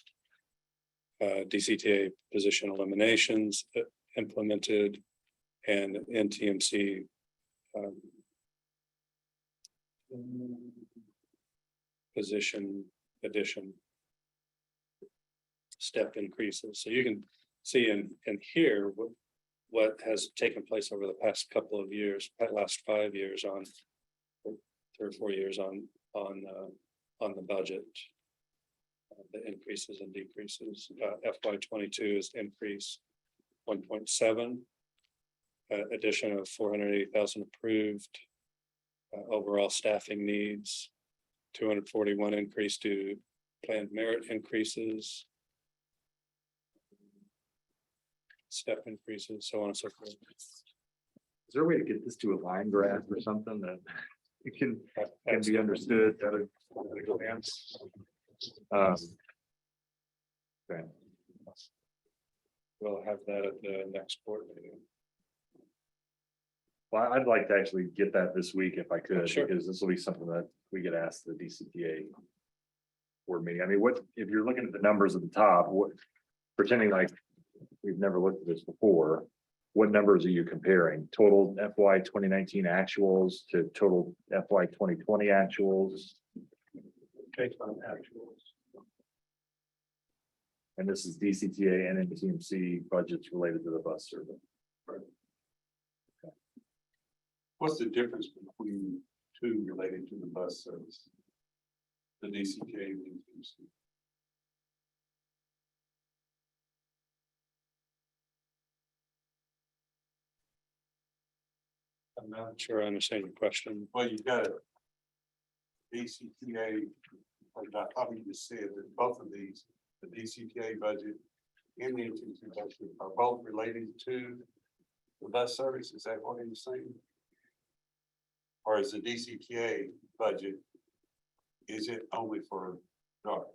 DCTA position eliminations implemented, and NTMC position addition step increases. So you can see in here what has taken place over the past couple of years, last 5 years on 3 or 4 years on the budget. The increases and decreases. FY22 is increase 1.7. Addition of 480,000 approved. Overall staffing needs, 241 increase to planned merit increases. Step increases, so on and so forth. Is there a way to get this to a line graph or something that it can be understood at a glance. Okay. We'll have that at the next board meeting. Well, I'd like to actually get that this week if I could, Sure. because this will be something that we get asked the DCTA board meeting. I mean, what, if you're looking at the numbers at the top, what, pretending like we've never looked at this before, what numbers are you comparing? Total FY 2019 actuals to total FY 2020 actuals? Based on actuals. And this is DCTA and NTMC budgets related to the bus service. What's the difference between two related to the bus service? The DCTA and NTMC. I'm not sure I understand your question. Well, you've got a DCTA, like I thought you just said that both of these, the DCTA budget and the NTMC budget are both related to the bus service. Is that what you're saying? Or is the DCTA budget, is it only for dark?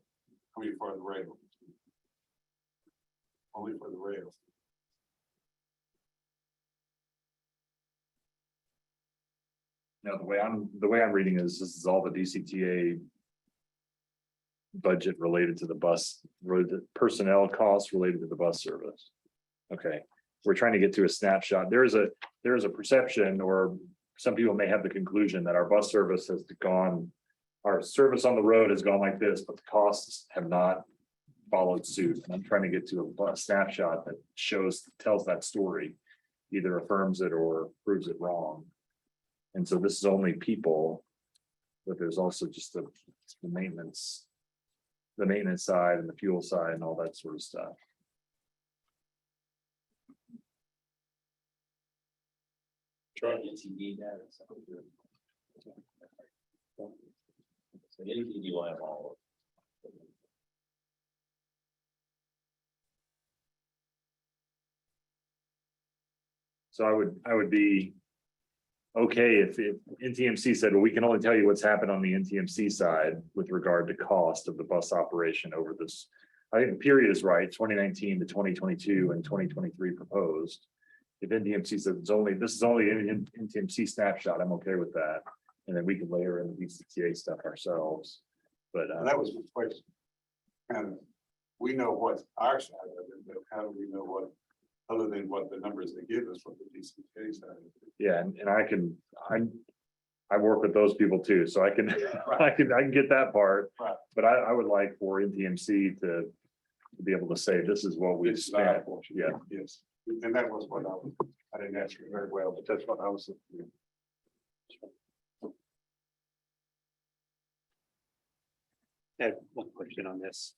I mean, for the rail? Only for the rail? No, the way I'm reading is this is all the DCTA budget related to the bus, personnel costs related to the bus service. Okay, we're trying to get to a snapshot. There is a perception, or some people may have the conclusion that our bus service has gone, our service on the road has gone like this, but the costs have not followed suit. And I'm trying to get to a snapshot that tells that story, either affirms it or proves it wrong. And so this is only people, but there's also just the maintenance side and the fuel side and all that sort of stuff. NTD data. So NTD will have all of it. So I would be okay if NTMC said, well, we can only tell you what's happened on the NTMC side with regard to cost of the bus operation over this. I think the period is right, 2019 to 2022 and 2023 proposed. If NTMC says this is only an NTMC snapshot, I'm okay with that. And then we can layer in the DCTA stuff ourselves. But That was my question. Kind of, we know what's our side of it, but how do we know what, other than what the numbers they give us, what the DCTA side of it? yeah, and I work with those people too, so I can I can get that part. Right. But I would like for NTMC to be able to say, this is what we've It's spent. our portion. Yeah. Yes, and that was what I didn't answer it very well, but that's what I was. I had one question on this.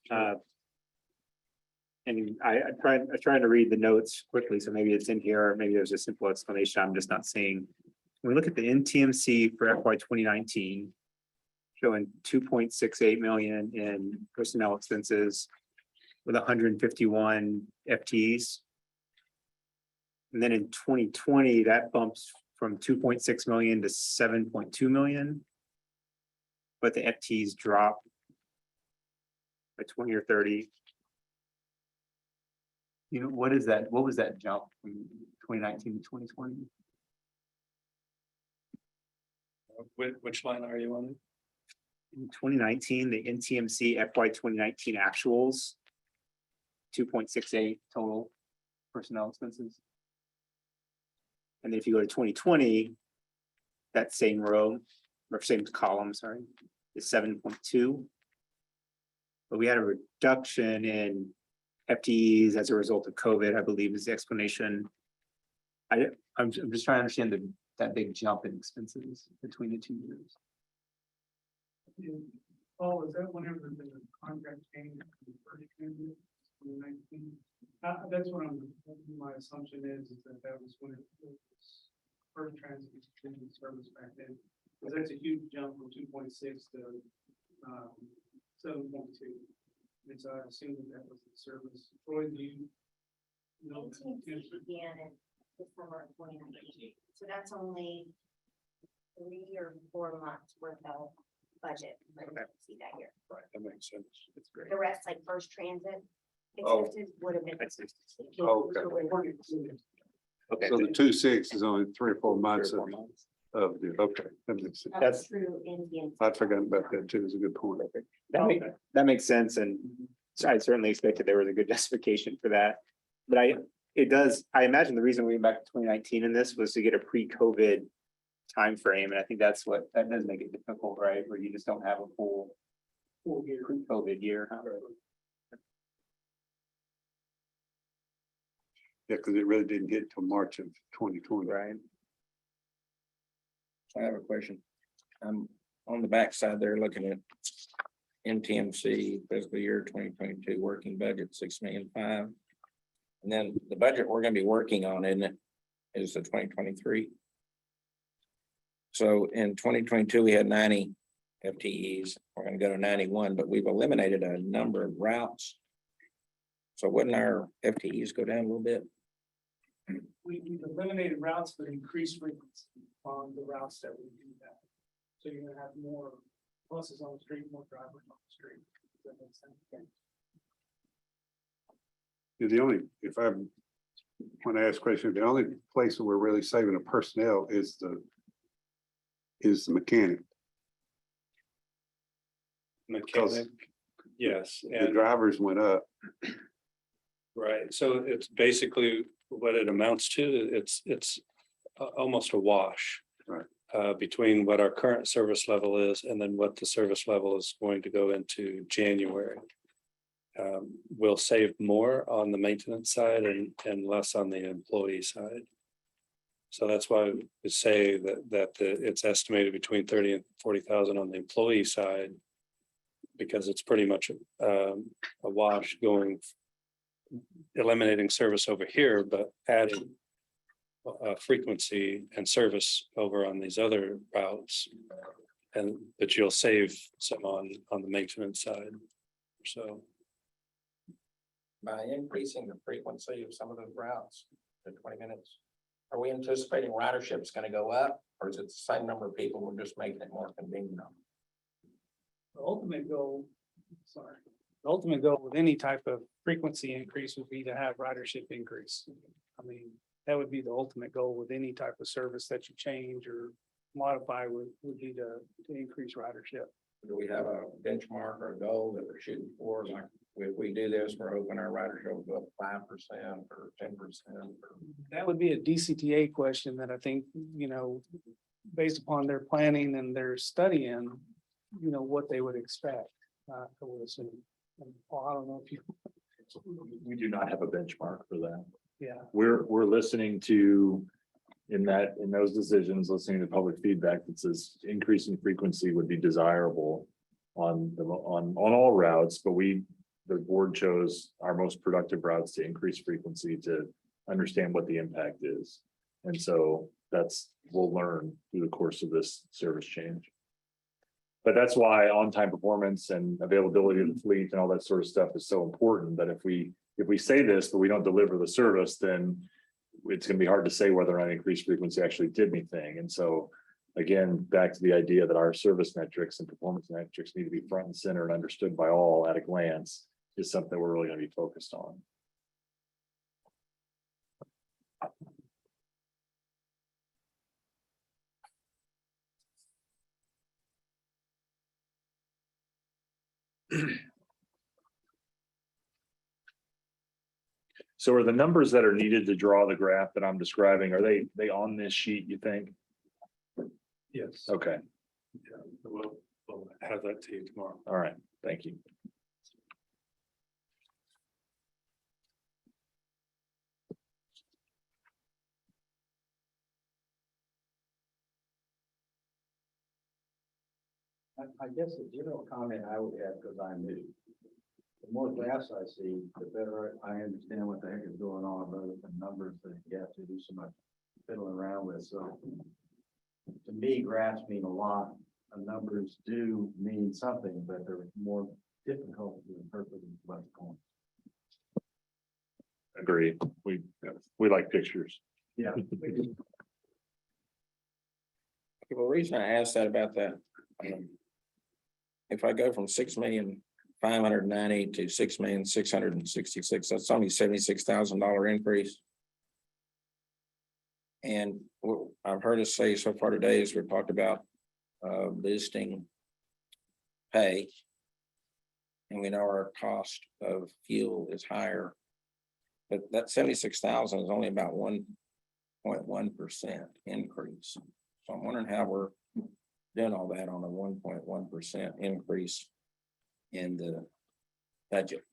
And I tried to read the notes quickly, so maybe it's in here, or maybe there's a simple explanation I'm just not seeing. When we look at the NTMC for FY 2019, showing 2.68 million in personnel expenses with 151 FTEs. And then in 2020, that bumps from 2.6 million to 7.2 million. But the FTEs drop by 20 or 30. You know, what is that? What was that jump from 2019 to 2020? Which line are you on? In 2019, the NTMC FY 2019 actuals, 2.68 total personnel expenses. And then if you go to 2020, that same row, or same column, sorry, is 7.2. But we had a reduction in FTEs as a result of COVID, I believe is the explanation. I'm just trying to understand that big jump in expenses between the 2 years. Oh, is that whenever the contract changed? from the first year to 2019? That's what my assumption is that was when it was first transition to service back then. Because that's a huge jump from 2.6 to 7.2. And so I assume that was the service. Troy, do you know? NTMC began in December of 2019, so that's only 3 or 4 months worth of budget. for NTMC that year. Right, that makes sense. That's great. The rest, like first transit Oh. expenses would have been. Okay. Okay. So the 2.6 is only 3 or 4 months Three or of, four months. okay, that makes sense. That's true NTMC. I'd forgotten about that too. It's a good point. That makes sense, and I certainly expected there was a good justification for that. But I imagine the reason we went back to 2019 in this was to get a pre-COVID timeframe, and I think that does make it difficult, right? Where you just don't have a full year, pre-COVID year. Huh? Yeah, because it really didn't get till March of 2020. Right. I have a question. On the backside there, looking at NTMC fiscal year 2022 working budget, 6,000,005. And then the budget we're gonna be working on, isn't it, is the 2023. So in 2022, we had 90 FTEs. We're gonna go to 91, but we've eliminated a number of routes. So wouldn't our FTEs go down a little bit? We've eliminated routes, but increased frequency on the routes that we do that. So you're gonna have more buses on the street, more drivers on the street. Does that make sense? Yeah, the only, if I want to ask a question, the only place that we're really saving the personnel is the mechanic. Mechanic, yes, The and drivers went up. right, so it's basically what it amounts to, it's almost a wash. Right. Between what our current service level is and then what the service level is going to go into January. We'll save more on the maintenance side and less on the employee side. So that's why we say that it's estimated between 30 and 40,000 on the employee side. Because it's pretty much a wash going, eliminating service over here, but adding frequency and service over on these other routes. But you'll save some on the maintenance side. So By increasing the frequency of some of those routes to 20 minutes, are we anticipating ridership's gonna go up, or is it the same number of people, we're just making it more convenient? The ultimate goal with any type of frequency increase would be to have ridership increase. I mean, that would be the ultimate goal with any type of service that you change or modify would be to increase ridership. Do we have a benchmark or a goal that we're shooting for? Like, if we do this, we're hoping our ridership will go up 5% or 10%. That would be a DCTA question that I think, based upon their planning and their studying, what they would expect. I would assume. And Paul, I don't know if you, We do not have a benchmark for that. yeah. We're listening to, in those decisions, listening to public feedback that says increasing frequency would be desirable on all routes, but the board chose our most productive routes to increase frequency to understand what the impact is. And so we'll learn through the course of this service change. But that's why on-time performance and availability of the fleet and all that sort of stuff is so important, that if we say this, but we don't deliver the service, then it's gonna be hard to say whether or not increased frequency actually did anything. And so again, back to the idea that our service metrics and performance metrics need to be front and center and understood by all at a glance is something we're really gonna be focused on. So are the numbers that are needed to draw the graph that I'm describing, are they on this sheet, you think? Yes. Okay, Yeah, we'll have that to you tomorrow. all right, thank you. I guess the general comment I would have, because I'm new. The more graphs I see, the better I understand what the heck is going on, rather than numbers that you have to do so much fiddling around with. So to me, graphs mean a lot. Numbers do mean something, but they're more difficult to interpret than what's going. Agreed. We like pictures. Yeah. the reason I asked that about that. If I go from 6,590,000 to 6,666,000, that's only $76,000 increase. And what I've heard us say so far today is we've talked about visiting pay. And we know our cost of fuel is higher. But that 76,000 is only about 1.1% increase. So I'm wondering how we're doing all that on a 1.1% increase in the budget.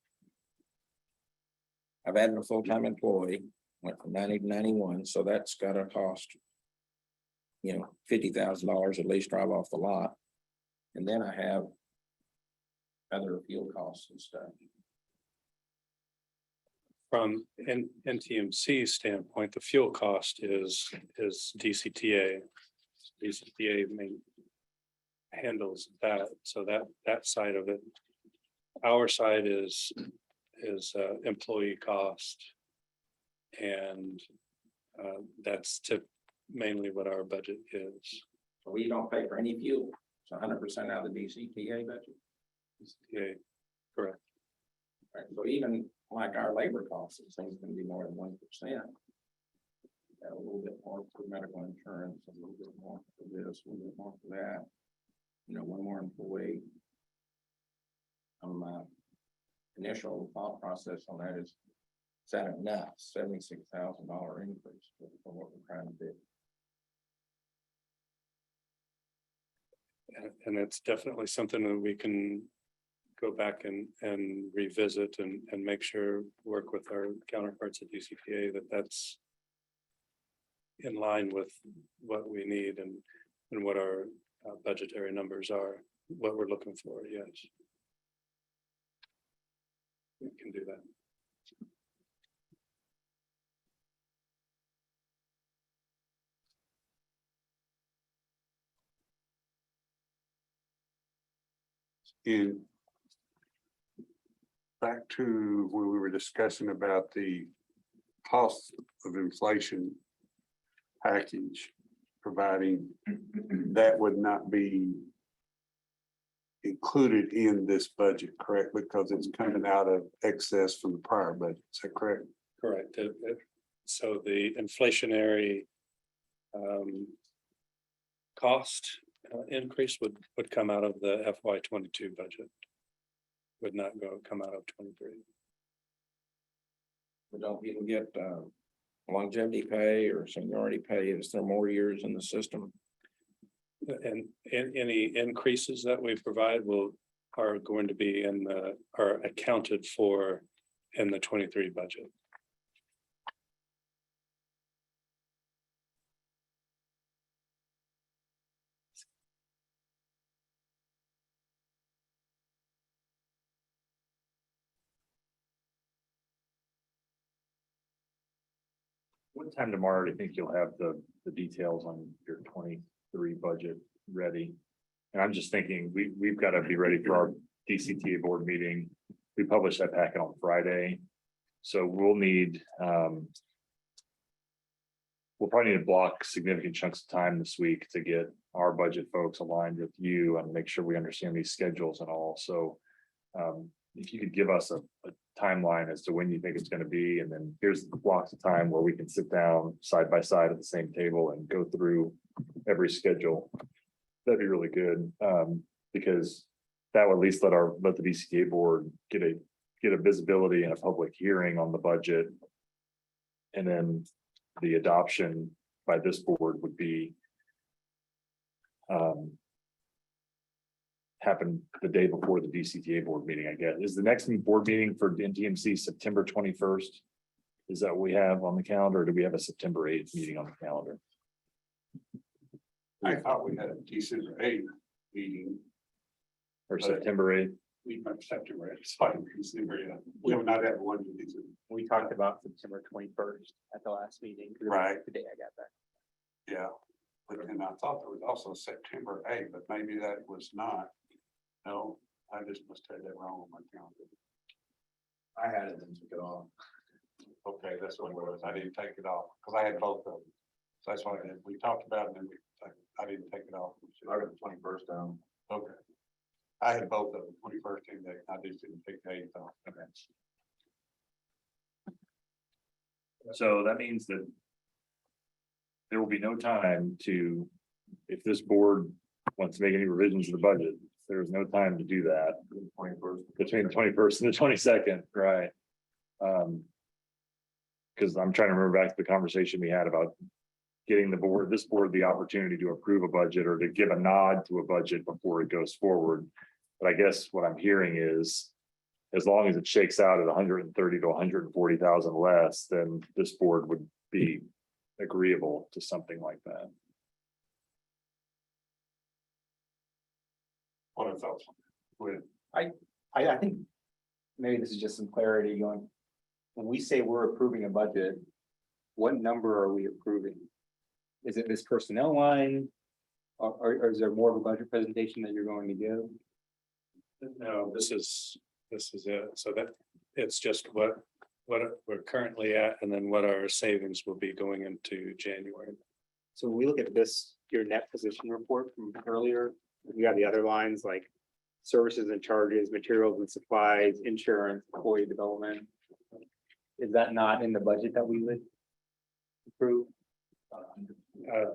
I've added a full-time employee, went from 90 to 91, so that's gotta cost, $50,000 at least drive off the lot. And then I have other fuel costs and stuff. From NTMC standpoint, the fuel cost is DCTA. DCTA handles that, so that side of it. Our side is employee cost. And that's mainly what our budget is. So we don't pay for any fuel. It's 100% out of the DCTA budget. DCTA, correct. Right, so even like our labor costs, it seems going to be more than 1%. A little bit more for medical insurance, a little bit more for this, a little bit more for that. One more employee. My initial thought process on that is that enough? $76,000 increase for what we're trying to do. And it's definitely something that we can go back and revisit and make sure, work with our counterparts at DCTA that's in line with what we need and what our budgetary numbers are, what we're looking for, yes. We can do that. And back to when we were discussing about the cost of inflation package, providing that would not be included in this budget, correct? Because it's coming out of excess from the prior budget. Is that correct? Correct. So the inflationary cost increase would come out of the FY22 budget. Would not come out of 23. We don't even get longevity pay or seniority pay. Is there more years in the system? And any increases that we provide are going to be are accounted for in the 23 budget. What time tomorrow do you think you'll have the details on your 23 budget ready? And I'm just thinking, we've got to be ready for our DCTA board meeting. We published that packet on Friday. So we'll probably need to block significant chunks of time this week to get our budget folks aligned with you and make sure we understand these schedules and all. So if you could give us a timeline as to when you think it's going to be, and then here's the blocks of time where we can sit down side by side at the same table and go through every schedule. That'd be really good, because that would at least let the DCTA board get a visibility and a public hearing on the budget. And then the adoption by this board would be happen the day before the DCTA board meeting, I guess. Is the next board meeting for NTMC September 21st? Is that what we have on the calendar, or do we have a September 8th meeting on the calendar? I thought we had a December 8th meeting. Or September 8th? We might September 8th, sorry, December, yeah. We have not had one in December. We talked about September 21st at the last meeting. Right. The day I got back. Yeah, but then I thought there was also September 8th, but maybe that was not. No, I just must have that wrong on my calendar. I had it and took it off. Okay, that's what it was. I didn't take it off because I had both of them. So that's why we talked about it and then we I didn't take it off. I got the 21st down. Okay. I had both of them, 21st and that, I just didn't take the 8th off. Okay. So that means that there will be no time to, if this board wants to make any revisions to the budget, there is no time to do that. 21st. Between the 21st and the 22nd, right? Because I'm trying to remember back to the conversation we had about getting this board the opportunity to approve a budget or to give a nod to a budget before it goes forward. But I guess what I'm hearing is, as long as it shakes out at 130 to 140,000 less, then this board would be agreeable to something like that. What are thoughts? With I think maybe this is just some clarity going. When we say we're approving a budget, what number are we approving? Is it this personnel line? Or is there more of a budget presentation that you're going to give? No, this is it. So that it's just what we're currently at and then what our savings will be going into January. So when we look at this, your net position report from earlier, you have the other lines like services and charges, materials and supplies, insurance, employee development. Is that not in the budget that we would approve?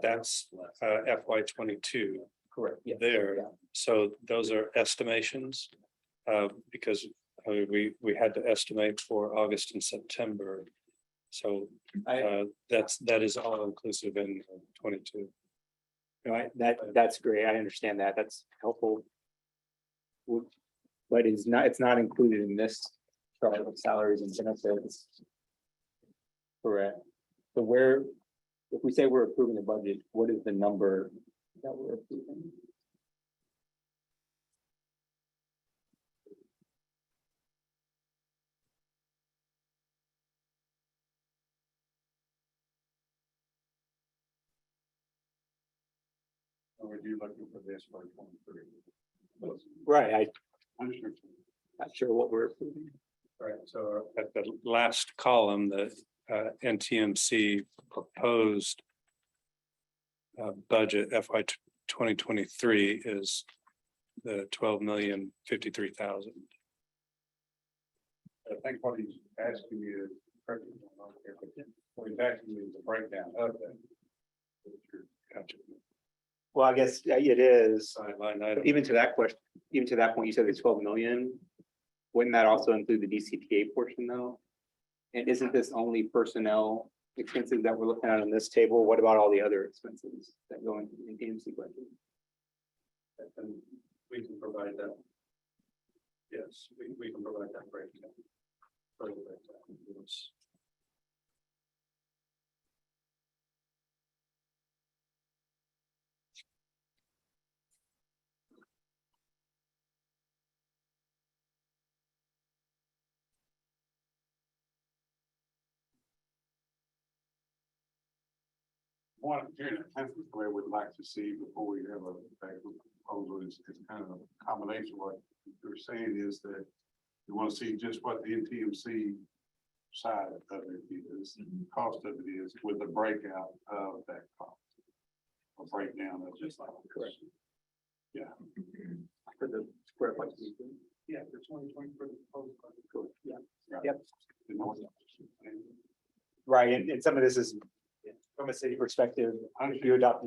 That's FY 22 Correct. Yeah. there. So those are estimations. Because we had to estimate for August and September. So that is all inclusive in 22. Right, that's great. I understand that. That's helpful. But it's not included in this chart of salaries and benefits. Correct. So if we say we're approving the budget, what is the number that we're approving? Or are you looking for this for 23? Right, I'm sure. not sure what we're approving. Right, so at the last column, the NTMC proposed budget FY 2023 is the 12,053,000. I think what he's asking you is, what he's asking you is a breakdown of that. Gotcha. Well, I guess it is. Line item. Even to that question, even to that point, you said it's 12 million. Wouldn't that also include the DCTA portion though? And isn't this only personnel expenses that we're looking at on this table? What about all the other expenses that go into the NTMC budget? And we can provide that. Yes, we can provide that breakdown. Further breakdown. Yes. One, here, I think where we'd like to see before we have a proposal is kind of a combination. What you're saying is that you want to see just what the NTMC side of it is, cost of it is, with a breakout of that cost. A breakdown of just like. Correct. Yeah. For the square foot. Yeah, for 2020 for the proposed budget. Cool. Yeah. Right. Yep. You know what I'm saying? Right, and some of this is from a city perspective, if you adopt,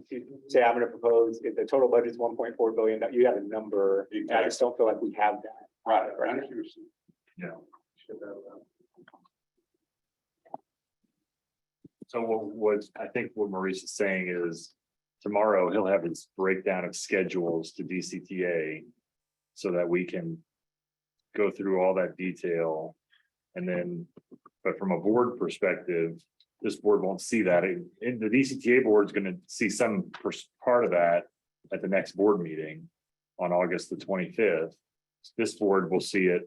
say, I'm gonna propose, if the total budget is 1.4 billion, that you have a number, and I just don't feel like we have that. Right, right. Yeah. Should have, So what I think what Maurice is saying is tomorrow he'll have his breakdown of schedules to DCTA so that we can go through all that detail. And then, but from a board perspective, this board won't see that. In the DCTA board is going to see some part of that at the next board meeting on August the 25th. This board will see it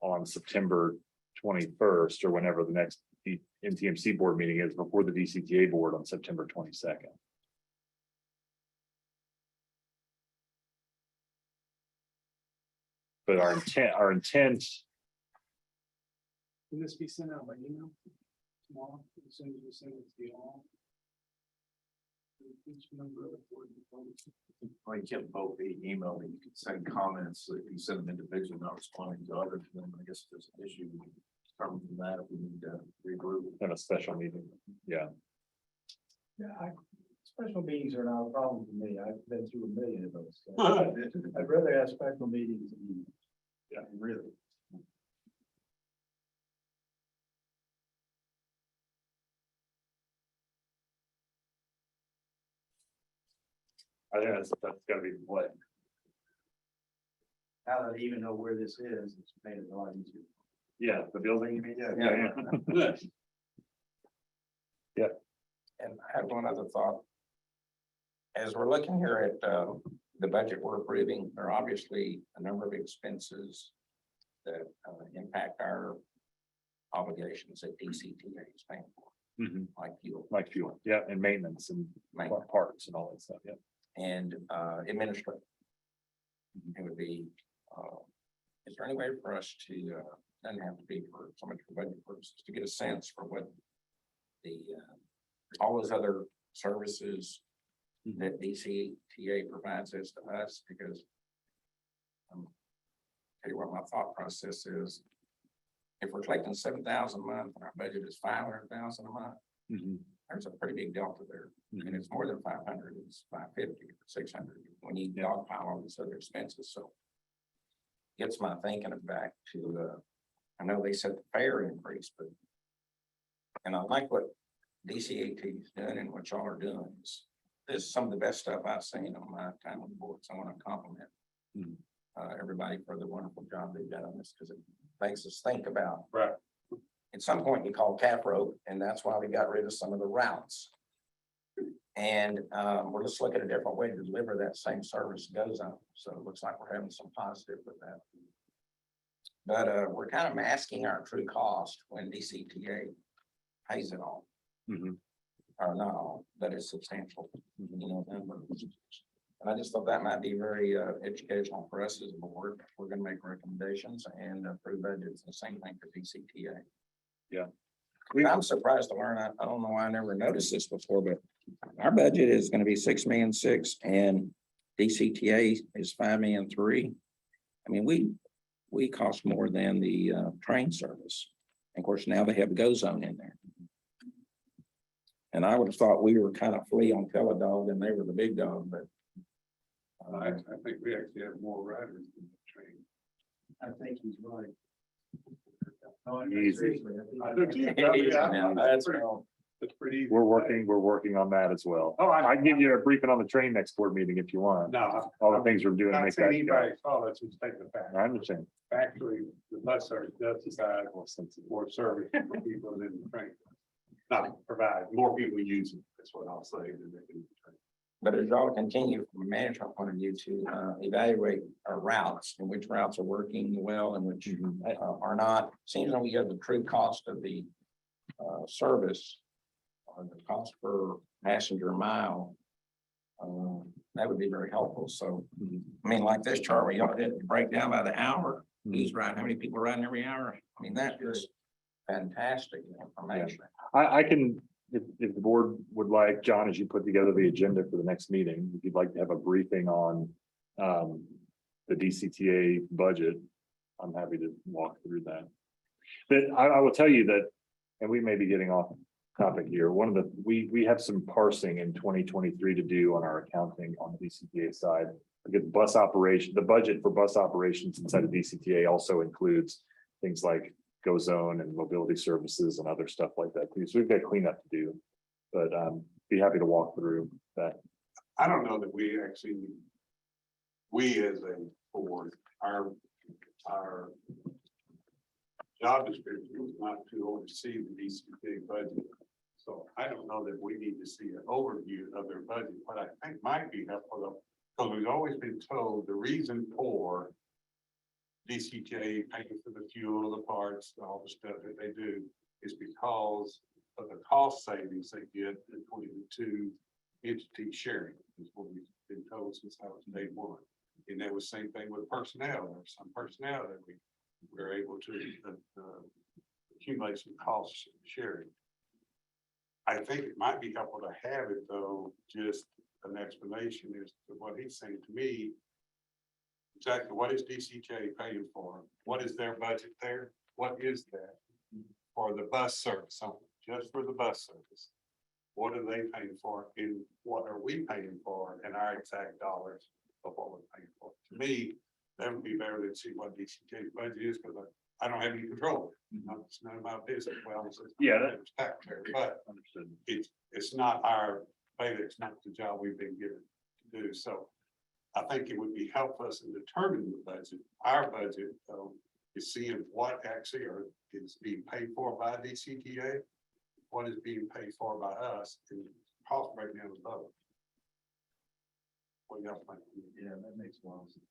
on September 21st or whenever the next NTMC board meeting is before the DCTA board on September 22nd. But our intent. Can this be sent out by email tomorrow? As soon as we send it to you all? Each member of the board. Or you can vote via email, and you can send comments, so if you send them individually, not responding to others, then I guess if there's an issue. We can start from that if we need to regroup. Have a special meeting. Yeah. Special meetings are not a problem for me. I've been through a million of those. So I'd rather have special meetings. Yeah, really. I think that's gotta be what. Now that I even know where this is, it's made it a lot easier. Yeah, the building, you mean? Yeah. And I have one other thought. As we're looking here at the budget we're approving, there are obviously a number of expenses that impact our obligations that DCTA is paying for, Mhm. like fuel Like fuel, yeah, and maintenance and Maintenance. parts and all that stuff, yeah. and administrative. It would be, is there any way for us to, doesn't have to be for so much for budget purposes, to get a sense for what the, all those other services that DCTA provides us to us, because tell you what my thought process is. If we're collecting 7,000 a month and our budget is 500,000 a month, Mhm. there's a pretty big delta there. And it's more than 500, it's 550, 600, when you dogpile all these other expenses, so. Gets my thinking back to, I know they said the fare increase, but. And I like what DCAT is doing and what y'all are doing. This is some of the best stuff I've seen on my time on the board, so I want to compliment. Everybody for the wonderful job they've done on this, because it makes us think about. Right. At some point, you call cap rope, and that's why we got rid of some of the routes. And we're just looking at a different way to deliver that same service goes on. So it looks like we're having some positive with that. But we're kind of masking our true cost when DCTA pays it all. Mhm. Or not all, but it's substantial, number. And I just thought that might be very educational for us as a board. We're gonna make recommendations and approve budgets, the same thing for DCTA. Yeah. I'm surprised to learn, I don't know why I never noticed this before, but our budget is gonna be 6,600,000 and DCTA is 5,300,000. I mean, we cost more than the train service. And of course, now they have Go Zone in there. And I would have thought we were kind of flea on Teledog and they were the big dog, but. I think we actually have more riders than the train. I think he's right. Easy. Seriously, I do too. Yeah, that's It's pretty easy. We're working on that as well. Oh, I can give you a briefing on the train next board meeting if you want. No. All the things we're doing to Not make saying that. anybody saw this, was taking the fact. I understand. Actually, the bus service does provide more service for people than the train. Not provide, more people use it, that's what I'll say. than they do the train. But as y'all continue from a management point of view to evaluate our routes and which routes are working well and which are not, seems like we have the true cost of the service or the cost per passenger mile. That would be very helpful. So, I mean, like this chart where y'all did break down by the hour, who's riding, how many people riding every hour? I mean, that is fantastic information. I can, if the board would like, John, as you put together the agenda for the next meeting, if you'd like to have a briefing on the DCTA budget, I'm happy to walk through that. But I will tell you that, and we may be getting off topic here, we have some parsing in 2023 to do on our accounting on the DCTA side. Because bus operation, the budget for bus operations inside of DCTA also includes things like Go Zone and mobility services and other stuff like that too. So we've got cleanup to do, but be happy to walk through that. I don't know that we actually, we as a board, our job description is not to oversee the DCTA budget. So I don't know that we need to see an overview of their budget. What I think might be helpful though, because we've always been told the reason for DCTA paying for the fuel, the parts, all the stuff that they do is because of the cost savings they get between the two entity sharing, is what we've been told since I was day one. And that was same thing with personnel. There's some personnel that we were able to accumulate some cost sharing. I think it might be helpful to have it though, just an explanation as to what he's saying to me. Exactly, what is DCJ paying for? What is their budget there? What is that? For the bus service only, just for the bus service. What are they paying for and what are we paying for in our exact dollars of what we're paying for? To me, that would be better than see what DCJ's budget is, because I don't have any control. It's none of my business. Well, it's Yeah, it's taxpayer, but Understood. it's not our, maybe it's not the job we've been given to do. So I think it would be helpful us in determining the budget. Our budget, though, is seeing what actually is being paid for by DCTA, what is being paid for by us, and cost breakdown is both. What y'all think? Yeah, that makes a lot of sense.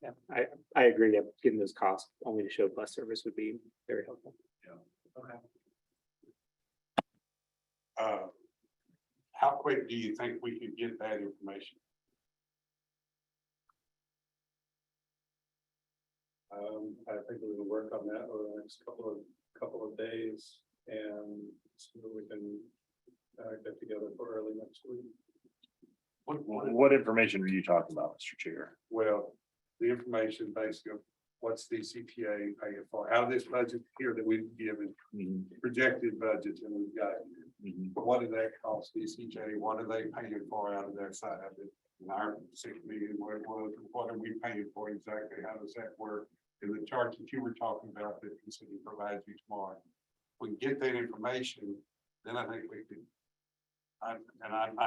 Yeah, I agree that getting those costs only to show bus service would be very helpful. How quick do you think we could get that information? I think we're gonna work on that over the next couple of days and see what we can get together for early next week. What information are you talking about, Mr. Chair? Well, the information basically, what's the CPA paying for, out of this budget here that we've given, projected budgets and we've got. But what did that cost DCJ? What are they paying for out of their side of it? And our 6 million, what are we paying for exactly? How does that work? In the chart that you were talking about that the city provides you tomorrow. We can get that information, then I think we could. I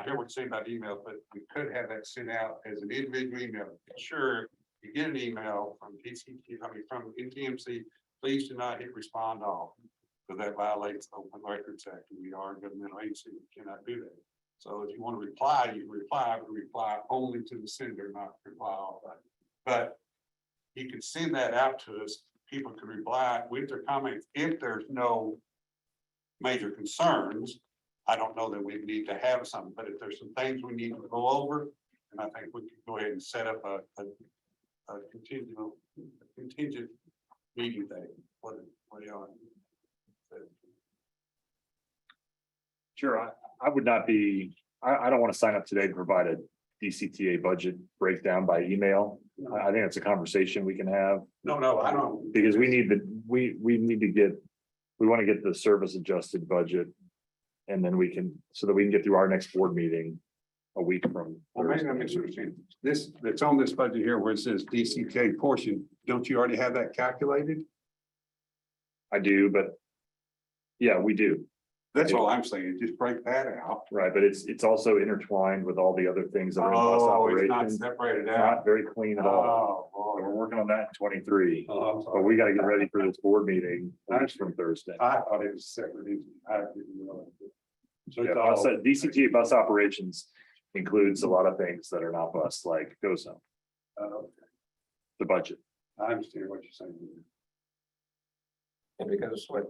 hear what you're saying about email, but we could have that sent out as an individual email. Sure, you get an email from from NTMC, please do not hit respond all. Because that violates the Open Records Act, and we are a governmental agency, we cannot do that. So if you want to reply, you reply, but reply only to the sender, not reply all that. But you can send that out to us, people can reply with their comments. If there's no major concerns, I don't know that we need to have something, but if there's some things we need to go over, and I think we can go ahead and set up a contingent meeting day. What do y'all? Sure, I would not be, I don't want to sign up today to provide a DCTA budget breakdown by email. I think it's a conversation we can have. No, I don't. Because we need we need to get, we want to get the service adjusted budget. And then we can, so that we can get through our next board meeting a week from. Well, maybe I misunderstand. This, that's on this budget here where it says DCTA portion, don't you already have that calculated? I do, but. Yeah, we do, That's all I'm saying, just break that out. right, but it's also intertwined with all the other things that are in bus Oh, it's not operations. separated It's out. not very clean at all. Oh, So boy. we're working on that in 23, Oh, I'm but sorry. we got to get ready for this board meeting from Thursday. I thought it was separate. I didn't know. So Yeah, it's all. DCTA bus operations includes a lot of things that are not bus, like GOZO, the budget. I understand what you're saying. And because what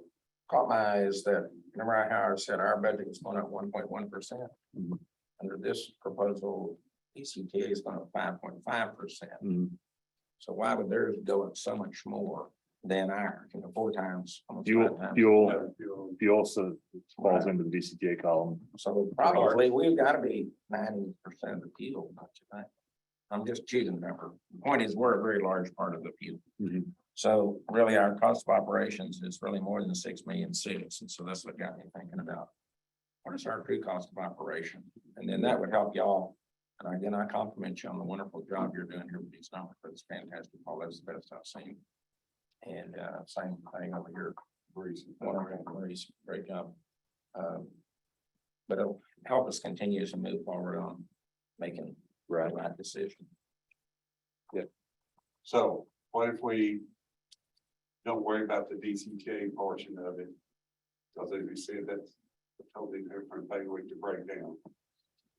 caught my eye is that, remember how I said our budget is going up 1.1%? Mhm. Under this proposal, ECTA is going up 5.5%. Mhm. So why would theirs go up so much more than ours, 4 times? almost Fuel, 5 times? fuel also falls into the DCTA column. So probably we've got to be 90% of the fuel, don't you think? I'm just choosing a number. The point is, we're a very large part of the fuel. Mhm. So really, our cost of operations is really more than 6 million. And so that's what got me thinking about what is our true cost of operation? And then that would help y'all. And again, I compliment you on the wonderful job you're doing here with these numbers. It's fantastic. All that's the best I've seen. And same thing over here. Maurice, great job. But it'll help us continue to move forward on making the right decision. So what if we don't worry about the DCTA portion of it? Because as we said, that's a totally different thing we to break down.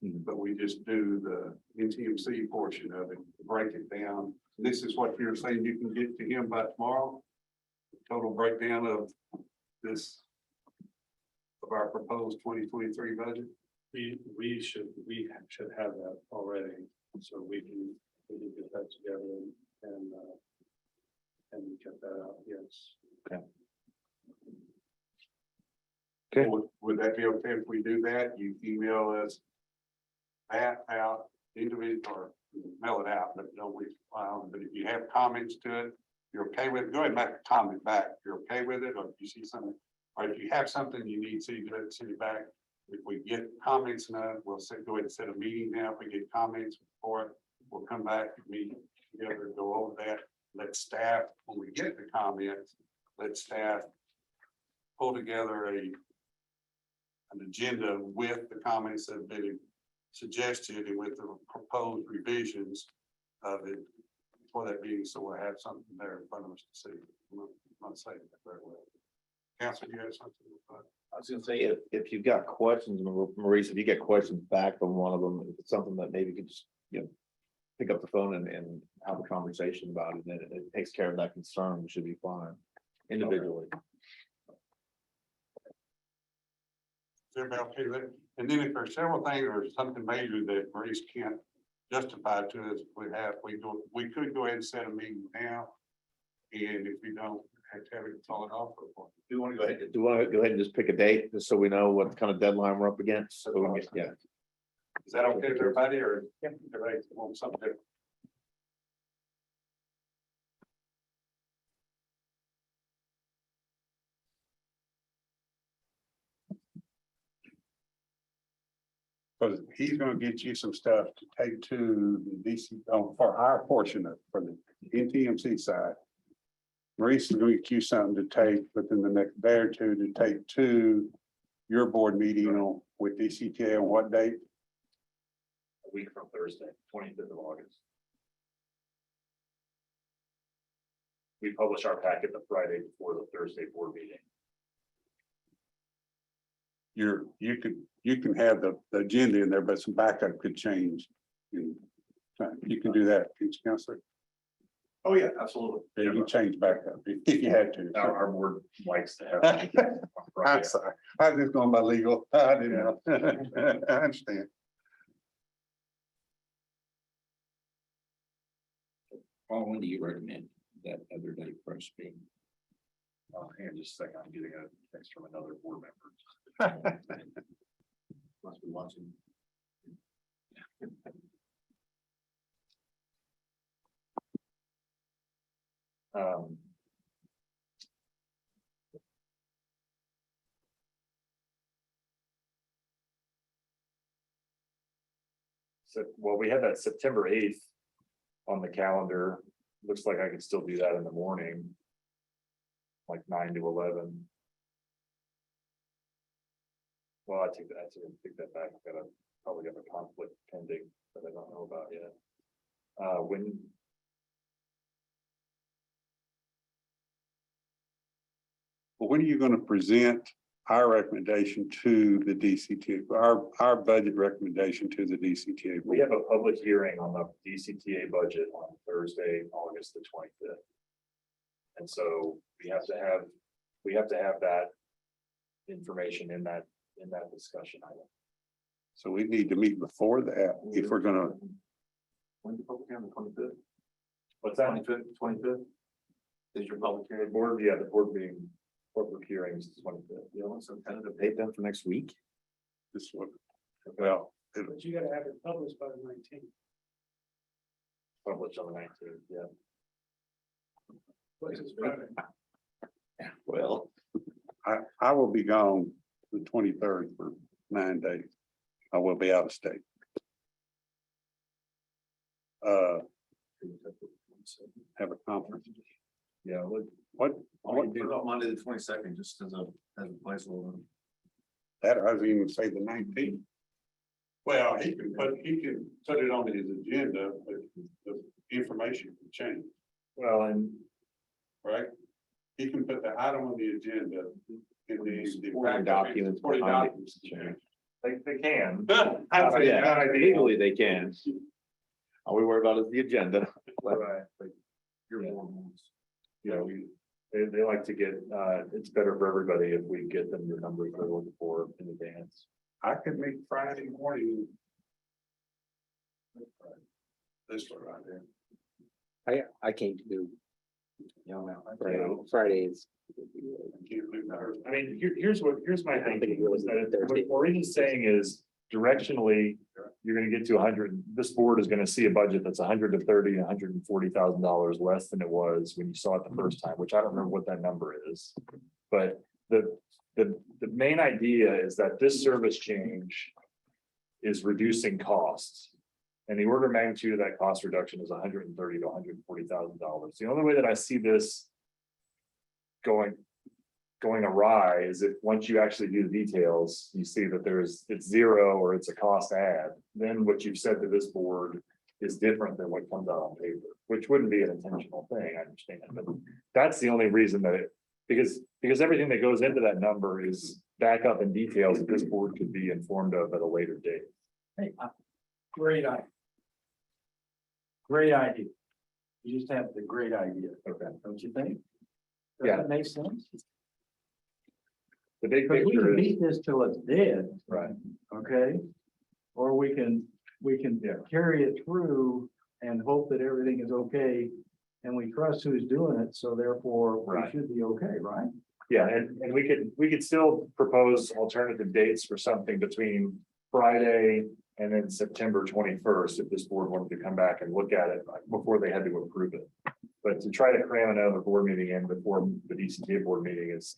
Mhm. But we just do the NTMC portion of it, break it down. This is what you're saying you can get to him by tomorrow? Total breakdown of this, of our proposed 2023 budget? We should have that already, so we can get that together and get that out, yes. Okay. Would that be okay if we do that? You email us that out individual or mail it out, but don't we file, but if you have comments to it, you're okay with it, go ahead and make a comment back. If you're okay with it, or if you see something, or if you have something you need city to city back. If we get comments now, we'll go ahead and set a meeting now. If we get comments for it, we'll come back and meet together, go over that. Let staff, when we get the comments, let staff pull together an agenda with the comments that have been suggested and with the proposed revisions of it for that meeting, so we'll have something there in front of us to see. I'm not saying that very well. Council, you have something? I was gonna say, if you've got questions, Maurice, if you get questions back from one of them, if it's something that maybe you could just, pick up the phone and have a conversation about it, and it takes care of that concern, we should be fine individually. Is everybody okay with it? And then if there's several things or something major that Maurice can't justify to us, we could go ahead and set a meeting now. And if we don't, have to have it call it off for a point. Do you want to go ahead and just pick a date, just so we know what kind of deadline we're up against? So we can get- Is that okay with everybody or everybody want something different? Because he's gonna get you some stuff to take to the DC, for our portion of, for the NTMC side. Maurice is gonna get you something to take within the next day or two to take to your board meeting on with DCTA on what date? A week from Thursday, 25th of August. We publish our packet the Friday before the Thursday board meeting. You can have the agenda in there, but some backup could change. You can do that, can you, Counselor? Oh, yeah, absolutely. You can change backup if you had to. Our board likes to have. I'm sorry, I was just going by legal. I didn't know. I understand. Paul, when do you recommend that other day for us being? Hang on just a second, I'm getting a text from another board member. Must be watching. So, well, we had that September 8th on the calendar. Looks like I could still do that in the morning. Like 9 to 11. Well, I take that back. Probably got a conflict pending that I don't know about yet. When. Well, when are you going to present our recommendation to the DCTA, our budget recommendation to the DCTA? We have a public hearing on the DCTA budget on Thursday, August the 25th. And so we have to have that information in that discussion item. So we need to meet before that if we're gonna. When's the public hearing, the 25th? What's that? 25th? Is your public hearing? Board, yeah, the board meeting, public hearings, the 25th. You want some tentative date then for next week? This one, well, But you gotta have it published by the 19th. Published on the 19th, yeah. Which is Friday. Well, I will be gone the 23rd for 9 days. I will be out of state. Have a conference. yeah, What put it on Monday the 22nd, just as a placeholder. that, I was even say the 19th. Well, he can put it on his agenda, but the information can change, Well, and right? He can put the item on the agenda in the. Supporting documents Supporting behind it. documents change. they can. Yeah, legally they can. All we worry about is the agenda. Right. Your board wants. You know, they like to get, it's better for everybody if we get them the numbers they're looking for in advance. I could make Friday morning. This one right there. I can't do Fridays. I mean, here's my thinking, is that what Maureen's saying is directionally, you're gonna get to 100, this board is gonna see a budget that's $130,000 to $140,000 less than it was when you saw it the first time, which I don't remember what that number is. But the main idea is that this service change is reducing costs. And the order of magnitude of that cost reduction is $130,000 to $140,000. The only way that I see this going awry is if, once you actually do the details, you see that it's zero or it's a cost add, then what you've said to this board is different than what comes out on paper, which wouldn't be an intentional thing, I understand, but that's the only reason that because everything that goes into that number is backup and details that this board could be informed of at a later date. Hey, great idea. Great idea. You just have the great idea. Okay. Don't you think? Yeah. Does that make sense? The big Because we picture can is, beat this till it's dead, right, okay? Or we can Yeah. carry it through and hope that everything is okay. And we trust who's doing it, so therefore we Right. should be okay, right? yeah, and we could still propose alternative dates for something between Friday and then September 21st, if this board wanted to come back and look at it before they had to approve it. But to try to cram another board meeting in before the DCTA board meeting is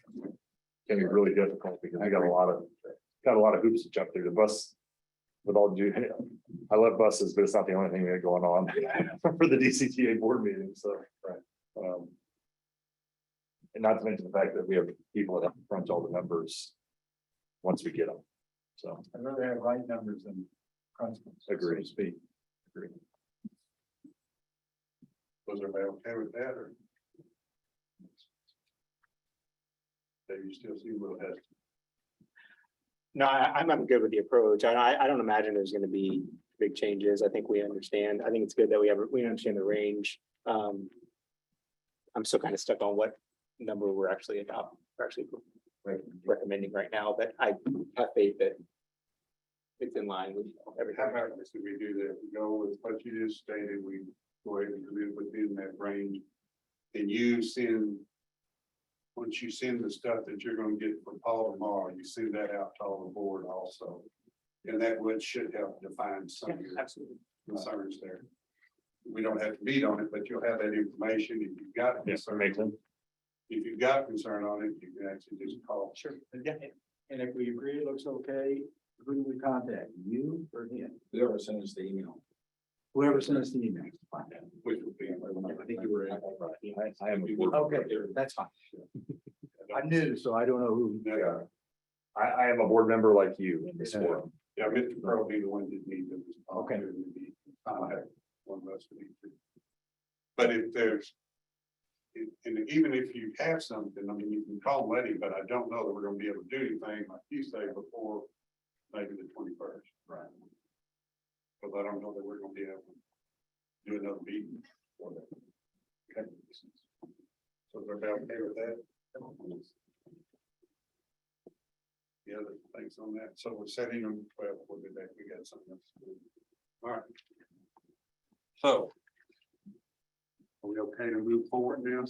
can be really difficult, because we got a lot of hoops to jump through. The bus, with all due, I love buses, but it's not the only thing we got going on for the DCTA board meeting, so. And not to mention the fact that we have people that have to crunch all the numbers once we get them, so. I'd rather have right numbers than constants. Agree. Speak. Was everybody okay with that, or? Do you still see what has? No, I'm good with the approach. I don't imagine there's gonna be big changes. I think we understand. I think it's good that we understand the range. I'm still kind of stuck on what number we're actually recommending right now, but I have faith that it's in line with everything. How about this, if we do that, we go with what you just stated, we go ahead and live within that range. And you send, once you send the stuff that you're gonna get from Paul tomorrow, you send that out to all the board also. And that would should help define some of your concerns there. We don't have to meet on it, but you'll have that information if you've got. Yes, that makes sense. If you've got concern on it, you can actually just call. Sure. Yeah. And if we agree it looks okay, who do we contact? You or him? Whoever sent us the email. Whoever sent us the email. Fine. Which would be. I think you were. I am a board. Okay, that's fine. I'm new, so I don't know who. Yeah, I am a board member like you in this forum. yeah, Mr. Crow will be the one that needs it. Okay. One of us would need to. But if there's, and even if you have something, I mean, you can call Letty, but I don't know that we're gonna be able to do anything, like you say, before maybe the 21st. Right. Because I don't know that we're gonna be able to do another meeting. for that. Okay. So is everybody okay with that? The other things on that, so we're setting them, well, we'll be back, we got something else to do. All right. So. Are we okay to move forward now?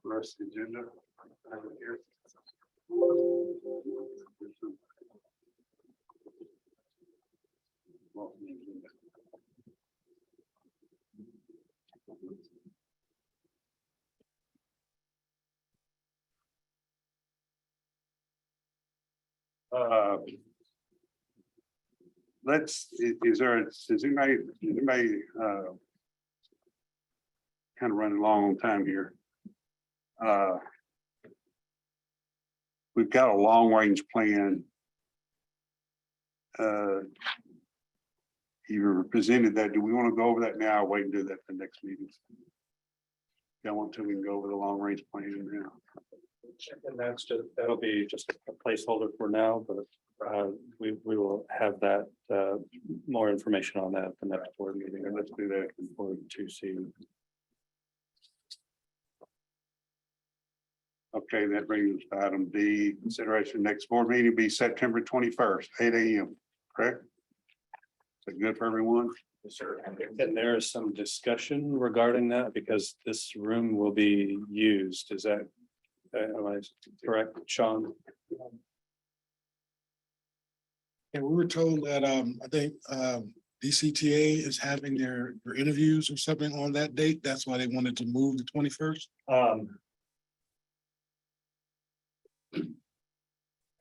Rest of the agenda. I have it here. Is there, does anybody kind of running long on time here? We've got a long range plan. You presented that. Do we want to go over that now or wait and do that for the next meeting? Y'all want to, we can go over the long range plan now. And that'll be just a placeholder for now, but we will have that more information on that at the next board meeting. And let's do that. For to see. Okay, that brings us to item D, consideration next board meeting be September 21st, 8 AM, correct? Is that good for everyone? And there is some discussion regarding that because this room will be used. Is that, am I correct, Sean? And we were told that, I think, DCTA is having their interviews or something on that date. That's why they wanted to move the 21st.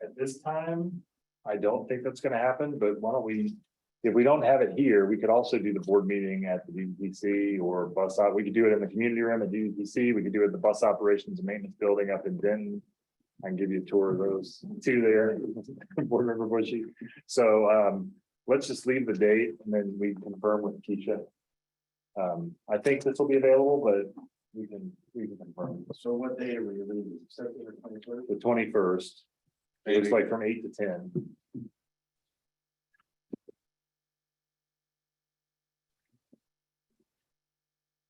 At this time, I don't think that's gonna happen, but why don't we, if we don't have it here, we could also do the board meeting at the DDPC or bus op. We could do it in the community room at DDPC. We could do it at the bus operations and maintenance building up in Denton. I can give you a tour of those two there, board member Bushy. So let's just leave the date and then we confirm with Keisha. I think this will be available, but we can confirm. So what day are we leaving? September 21st? The 21st. It looks like from 8 to 10.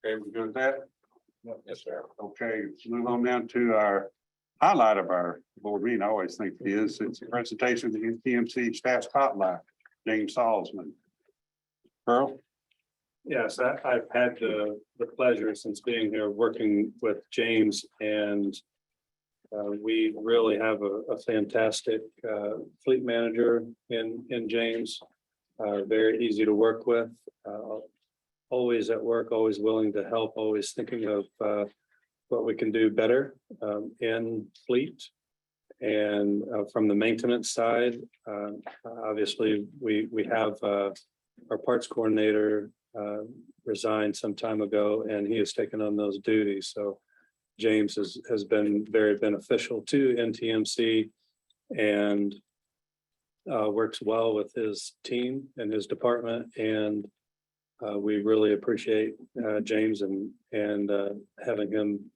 Okay, we good with that? Yes, sir. Okay, let's move on down to our highlight of our board meeting. I always think it is, it's a presentation of the NTMC staff spotlight, James Salzman. Earl? Yes, I've had the pleasure since being here, working with James, and we really have a fantastic fleet manager in James. Very easy to work with, always at work, always willing to help, always thinking of what we can do better in fleet. And from the maintenance side, obviously, we have our parts coordinator resigned some time ago, and he has taken on those duties. So James has been very beneficial to NTMC and works well with his team and his department. And we really appreciate James and having him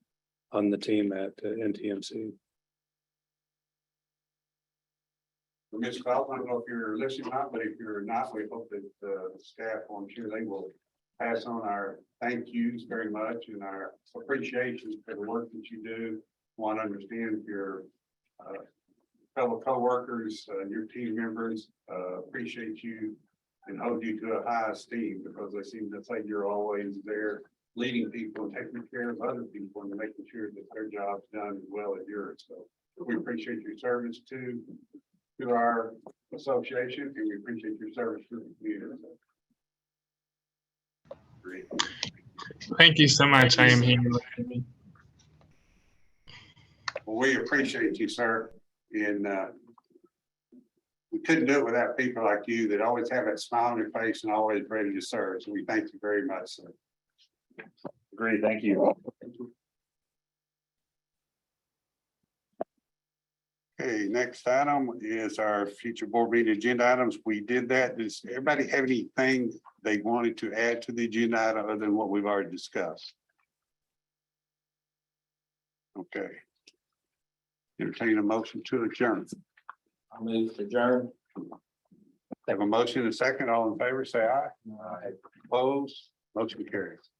on the team at NTMC. Ms. Cloud, I don't know if you're listening or not, but if you're not, we hope that the staff, I'm sure they will pass on our thank yous very much and our appreciation for the work that you do. Want to understand your fellow coworkers, your team members, appreciate you and hold you to a high esteem because they seem to say you're always there leading people and taking care of other people and making sure that their job's done as well as yours. So we appreciate your service to our association, and we appreciate your service to the community. Great. Thank you so much. I am here. Well, we appreciate you, sir, and we couldn't do it without people like you that always have that smile on your face and always ready to serve. So we thank you very much, sir. Great, thank you. Okay, next item is our future board meeting agenda items. We did that. Does everybody have anything they wanted to add to the agenda item other than what we've already discussed? Okay. Entertain a motion to adjourn. I move to adjourn. Have a motion and a second. All in favor, say aye. Aye. Opposed, motion carries.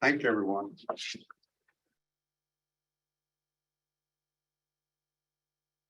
Thank you, everyone.